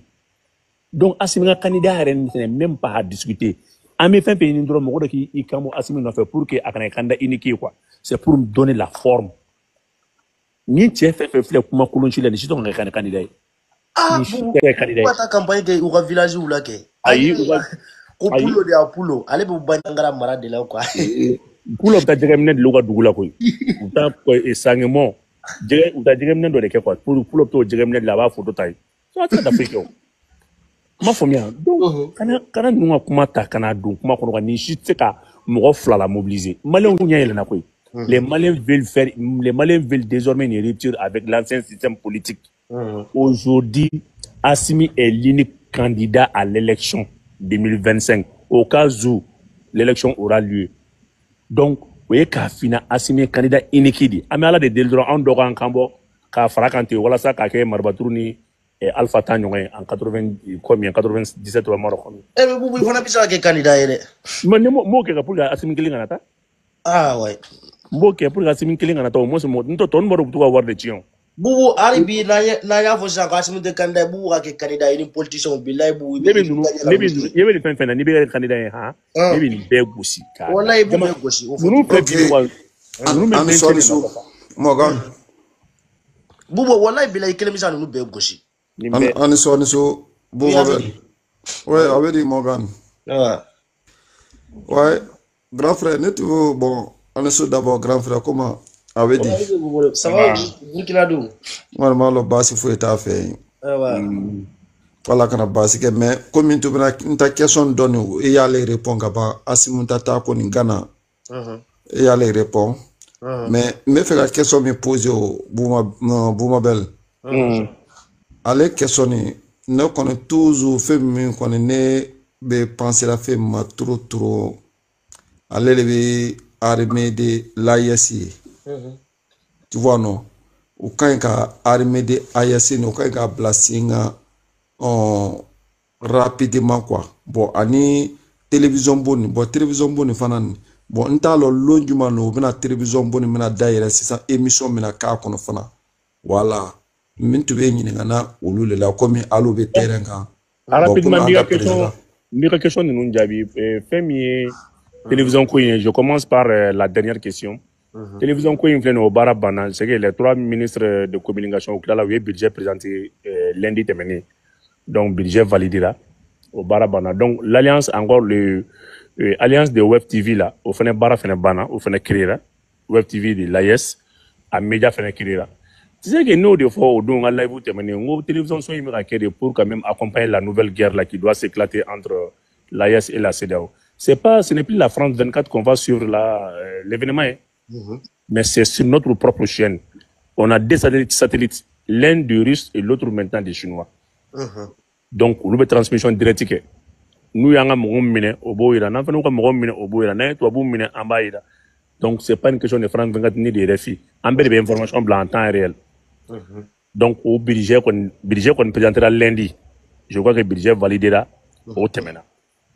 Donc asima candidat ere n'est même pas à discuter. Ami fait pays n'indro mo qui i kamo asimi no fait pour que akana candidat unique quoi. C'est pour me donner la forme. Ni tu fait kuma kulonchi la ni si ton candidat.
Ah, pour ta campagne de ou village ou là que.
Aïe,
ko pulo de apulo, allez bu banangara mara de là quoi.
Pulo ta jegemne de loga dugula ko. Uta ko esangemo. Je uta jegemne do de ke quoi. Pulo to jegemne de la ba photo tai. So ata d'Afrique. Ma famille. Donc kana nunga kuma ta kana dun kuma ko ni si ka mo fla la mobiliser. Malien nya yele na ko. Les Maliens veulent désormais une rupture avec l'ancien système politique. Aujourd'hui, Assimi est l'unique candidat à l'élection 2025, au cas où l'élection aura lieu. Donc, vous voyez qu'Affina Assimi est candidat unique. Amala de Deldron en Doran Kambo, Ka Frakante, voilà ça, Kake Marbatrouni et Alpha Tanyon en 97 ou mort.
Eh, mais vous voulez pas que candidat est.
Mais moi, que pour Assimi Kilinganata.
Ah ouais.
Mboke pour Assimi Kilinganata, au moins, nous ton moro pour avoir des tiens.
Bubu aribi na ya fo sa Assimi de candidat bubu ka ke candidat une politicien bilay bubu
yebe ni fen fen ni be candidat ha yebe ni be gosi ka
wallahi bu be gosi
nous fait wa nous me
so Morgan
bubu wallahi bilay kelemisa nous be gosi
ani so bubu ouais avec Morgan ouais grand frère net bon on est d'abord grand frère comment avait dit
ça va Burkina do
normalement le basi faut être fait voilà kana basi que mais comme tu bena ta question donne et y a les répondre ba Assimi tata ko ni Ghana et y a les répondre mais me fait la question me poser au Bouma Belle allez question ni ne connaît toujours fait me connaît ne be penser la fait ma trop allez les armée de l'AIC. Tu vois non ou quand ka armée de AIC no quand ka blasinga rapidement quoi bon ani télévision boni fanan bon ntalo lonjuma no bena télévision boni mena daire c'est ça émission mena ka kono fana voilà min tu be nyina na olule la comme allo be terrain
rapidement mira question de nous jabi femi télévision ko je commence par la dernière question. Télévision ko inflène au Barabana, c'est que les 3 ministres de communication au Kala le budget présenté lundi dernier. Donc budget validé là au Barabana. Donc l'alliance encore alliance de Web TV là, au fait bara fait bana, au fait créer là, Web TV de l'AIS à média fait créer là. Tu sais que nous des fois au don live terminé, on télévision sont immédiatement pour quand même accompagner la nouvelle guerre là qui doit s'éclater entre l'AIS et la CEDEAO. Ce n'est plus la France 24 qu'on va suivre là l'événement. Mais c'est sur notre propre chaîne. On a des satellites, l'un du russe et l'autre maintenant des Chinois. Donc, nous avons transmission directe. Nous avons mine au boira, nous avons mine au boira, nous avons mine en baïda. Donc, ce n'est pas une question de France 24 ni de RFI. En bas, des informations en temps réel. Donc, au budget qu'on présentera lundi, je crois que le budget validera au Temena.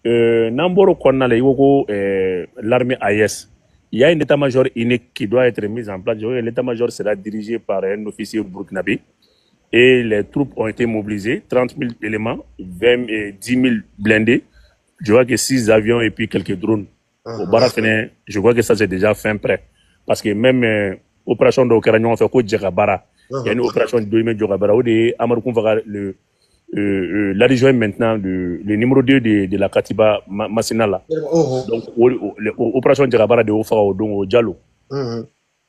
Namboro qu'on a l'armée AIS. Il y a un état-major unique qui doit être mis en place. L'état-major sera dirigé par un officier burkinabé et les troupes ont été mobilisées, 30 000 éléments, 10 000 blindés, je vois que 6 avions et puis quelques drones. Au Barafene, je crois que ça c'est déjà fin prêt. Parce que même opération de Okaragnon, on fait quoi Djekabara. Il y a une opération de Doime Djekabara où l'adjoint maintenant le numéro 2 de la Katiba Massina là. Donc l'opération de Djekabara de Ofa au Diallo.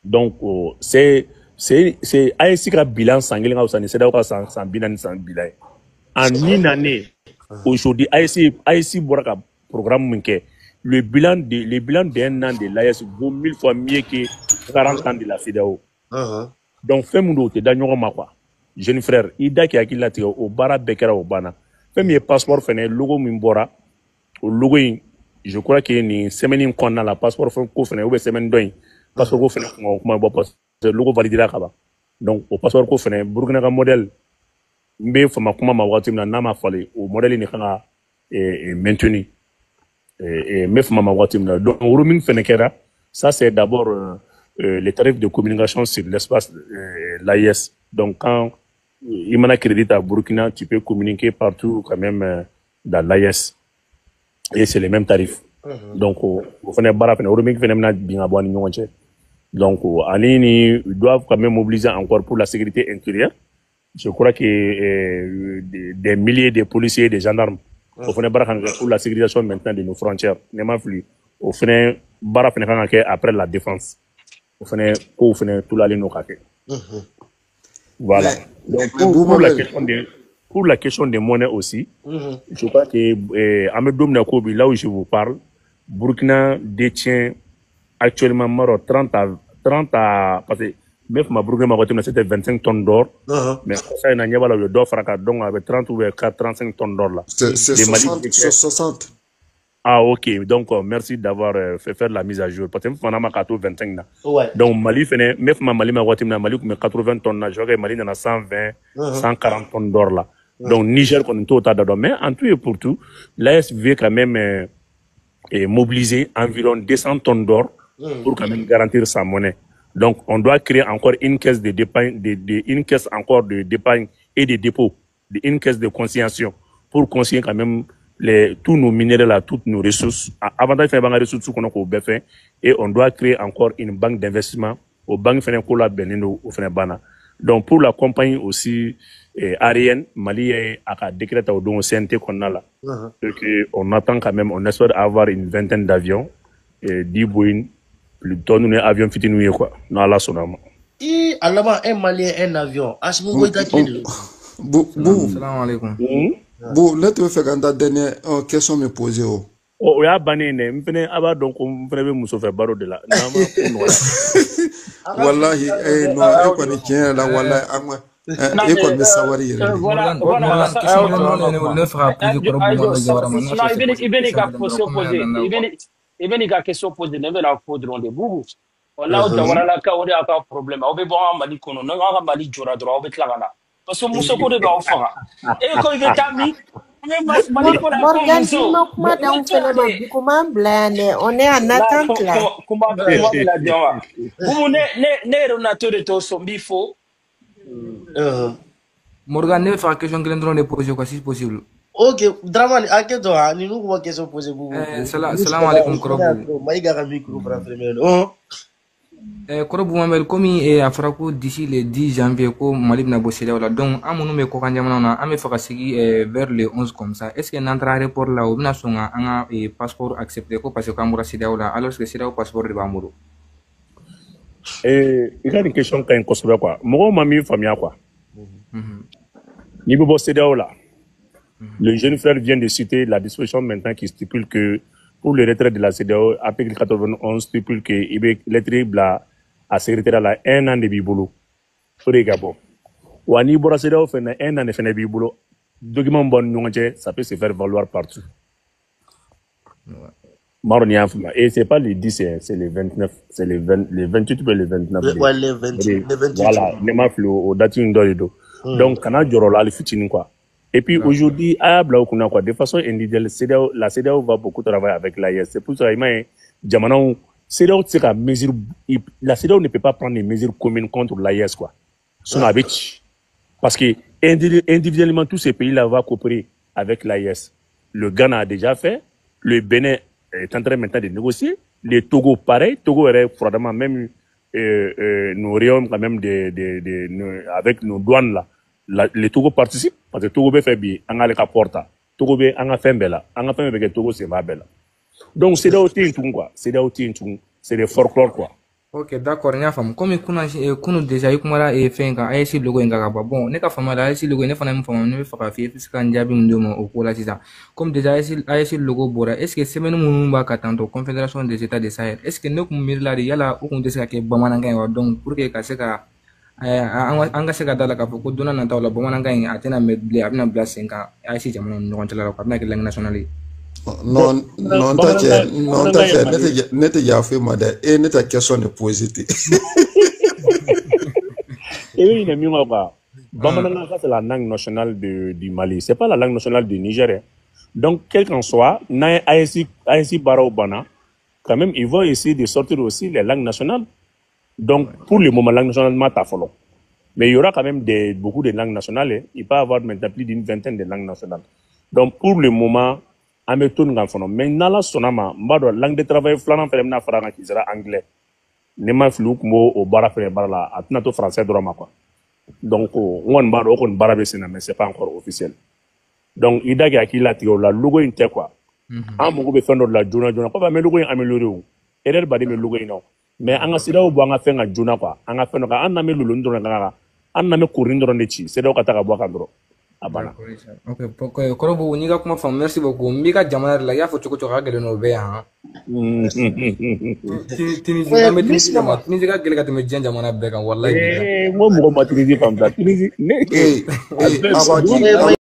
Donc c'est AIC ka bilan sangilin ka usani c'est d'ailleurs sans bilan sans bilan en une année, aujourd'hui, AIC Boraka programme Munke, le bilan d'un an de l'AIS vaut 1000 fois mieux que 40 ans de la CEDEAO. Donc, fais mon doute, d'ailleurs, quoi. Jeune frère, Ida qui a qui l'a tiré au bara Bekera au Bana. Fais mes passeports, fais logo Mimbora, au logo, je crois qu'il y a une semaine qu'on a la passeport, qu'on fait une semaine d'un. Passeport qu'on fait, le logo validé là, donc, au passeport qu'on fait, Burkina modèle, mais il faut que ma nama fallait au modèle n'est pas maintenu. Et mais faut ma donc, au roaming Fenekera, ça c'est d'abord les tarifs de communication sur l'espace l'AIS. Donc, quand il m'a crédit à Burkina, tu peux communiquer partout quand même dans l'AIS. Et c'est les mêmes tarifs. Donc, au roaming Fenekera, bien abonné, donc, ils doivent quand même mobiliser encore pour la sécurité intérieure. Je crois que des milliers de policiers et de gendarmes pour la sécurisation maintenant de nos frontières. Au final, après la défense. Au final, tout la ligne. Voilà. Donc, pour la question des monnaies aussi, je crois que là où je vous parle, Burkina détient actuellement 30 à parce que même ma Burkina c'était 25 tonnes d'or, mais ça il y a le d'or donc avec 30 ou 35 tonnes d'or là.
C'est 60.
Ah ok, donc merci d'avoir fait faire la mise à jour. Parce que on a 25 là. Donc Mali fait même Mali Mali 80 tonnes là, je vois que Mali en a 120, 140 tonnes d'or là. Donc Niger qu'on tout autant d'or, mais en tout et pour tout, l'AS veut quand même mobiliser environ 200 tonnes d'or pour quand même garantir sa monnaie. Donc, on doit créer encore une caisse de d'épargne, une caisse encore de d'épargne et de dépôt, une caisse de consignation pour consigner quand même tous nos minéraux là, toutes nos ressources. Avant de faire des ressources qu'on a au BFN, et on doit créer encore une banque d'investissement au banque Fenekola Benino au Fenebana. Donc, pour la compagnie aussi aérienne, Mali a décrété au don CNT qu'on a là. On attend quand même, on espère avoir une vingtaine d'avions, 10 Boeing. Plutôt nous avions fini nous quoi non la sonama
alama un malien un avion asmu goita kidi
salam alaikum
là tu veux faire quand dernière question me poser
o ya banene mfene aba donc mfene be muso fe baro de la
wallahi no e ko ni tien la wallahi amwa e ko me sawari
voilà ne fera plus de
et bien, il y a question posée, il y a question de Boubou. Là, on a un problème. On va voir un Mali, on a un Mali, on a droit, on va être là. Parce que Moussa, on est en faire. Et quand il est ami,
Morgan, on est en attente là.
Comment la dire? Vous n'êtes donateur de ton sombi faux.
Morgan, ne fera question que l'on poser quoi, si possible.
Ok, Dramani, à quel temps nous avons une question posée pour vous?
Salam alaikum, Korobu. Korobu Mamel, comme il a frappé d'ici le 10 janvier, comme Mali n'a bossé là, donc, à mon nom, à me faire seguir vers le 11 comme ça. Est-ce qu'il y a un rapport là où on a un passeport accepté parce que Kamura Sidao là, alors que c'est là au passeport de Bamuro?
Il y a une question quand on se voit quoi. Moi, ma mie famille quoi. Niveau Sidao là. Le jeune frère vient de citer la disposition maintenant qui stipule que pour le retrait de la CEDEAO, article 91 stipule que l'être à secrétaire là 1 an de bibolo. Pour les Gabon. Ou à niveau de la CEDEAO, fait 1 an de fin de bibolo. Document bon, ça peut se faire valoir partout. Et c'est pas les 10, c'est les 29, c'est les 28 ou les 29.
Ouais, les 28.
Voilà, les maflou, au dating d'Orido. Donc, quand on a du rôle, il faut quoi. Et puis aujourd'hui, de façon individuelle, la CEDEAO va beaucoup travailler avec l'AIS. C'est pour ça que la CEDEAO ne peut pas prendre des mesures communes contre l'AIS. Parce que individuellement, tous ces pays-là vont coopérer avec l'AIS. Le Ghana a déjà fait, le Bénin est en train maintenant de négocier, le Togo pareil, Togo est froidement même nos rayons quand même avec nos douanes là. Les Togo participent parce que Togo fait bien, on a les porta. Togo be on a fait bella, on a fait que Togo c'est pas bella. Donc c'est là où quoi, c'est des folklore quoi.
Ok, d'accord, n'y a pas. Comme nous déjà eu fait un ASC logo en Gagaba. Bon, n'est pas fameux ASC logo, n'est pas un fameux, ne fait pas faire puisqu'un diable au Pola Tisa. Comme déjà ASC logo Bora, est-ce que c'est même Mumba Katanto, Confédération des États des Sahel, est-ce que nous, Mirla, yala, ou qu'on décide que Bamananga, donc pour que Kaseka, Angaseka Dalaka, pour donner un temps, la Bamananga, Athena, Medley, Abna Blasenka, ASC Jamon, non, la langue nationale.
Non, n'était pas fait, madame, et n'était question de poésie.
Et oui, il est mieux là-bas. Bamananga, c'est la langue nationale du Mali. C'est pas la langue nationale du Niger. Donc, quel qu'en soit, ASC Barao Bana, quand même, ils vont essayer de sortir aussi les langues nationales. Donc, pour le moment, la langue nationale, m'a follow. Mais il y aura quand même beaucoup de langues nationales. Il peut y avoir maintenant plus d'une vingtaine de langues nationales. Donc, pour le moment, mais nala sonama mbado langue de travail flanan fere na faranga qui sera anglais ne ma flou mo au bara fere barla atna to français drama quoi donc on mbado on barabe sena mais c'est pas encore officiel donc idagi akila tio la logo inte quoi amugo be fendo la jona ko ba me logo amélioré ou erreur ba de me logo ino mais anga sida o banga fenga jona quoi anga fendo ka anna me lulu ndro ngara anna me kurindo ne chi c'est do ka taka bwa kandro abana.
Ok, Korobo, ni ga kuma fam, merci beaucoup. Mika jamana la ya fo choko choko gele no be ha. Tinizi ga gele ka teme jamana be kan wallahi.
Mo mo ma tinizi fam da. Tinizi ne.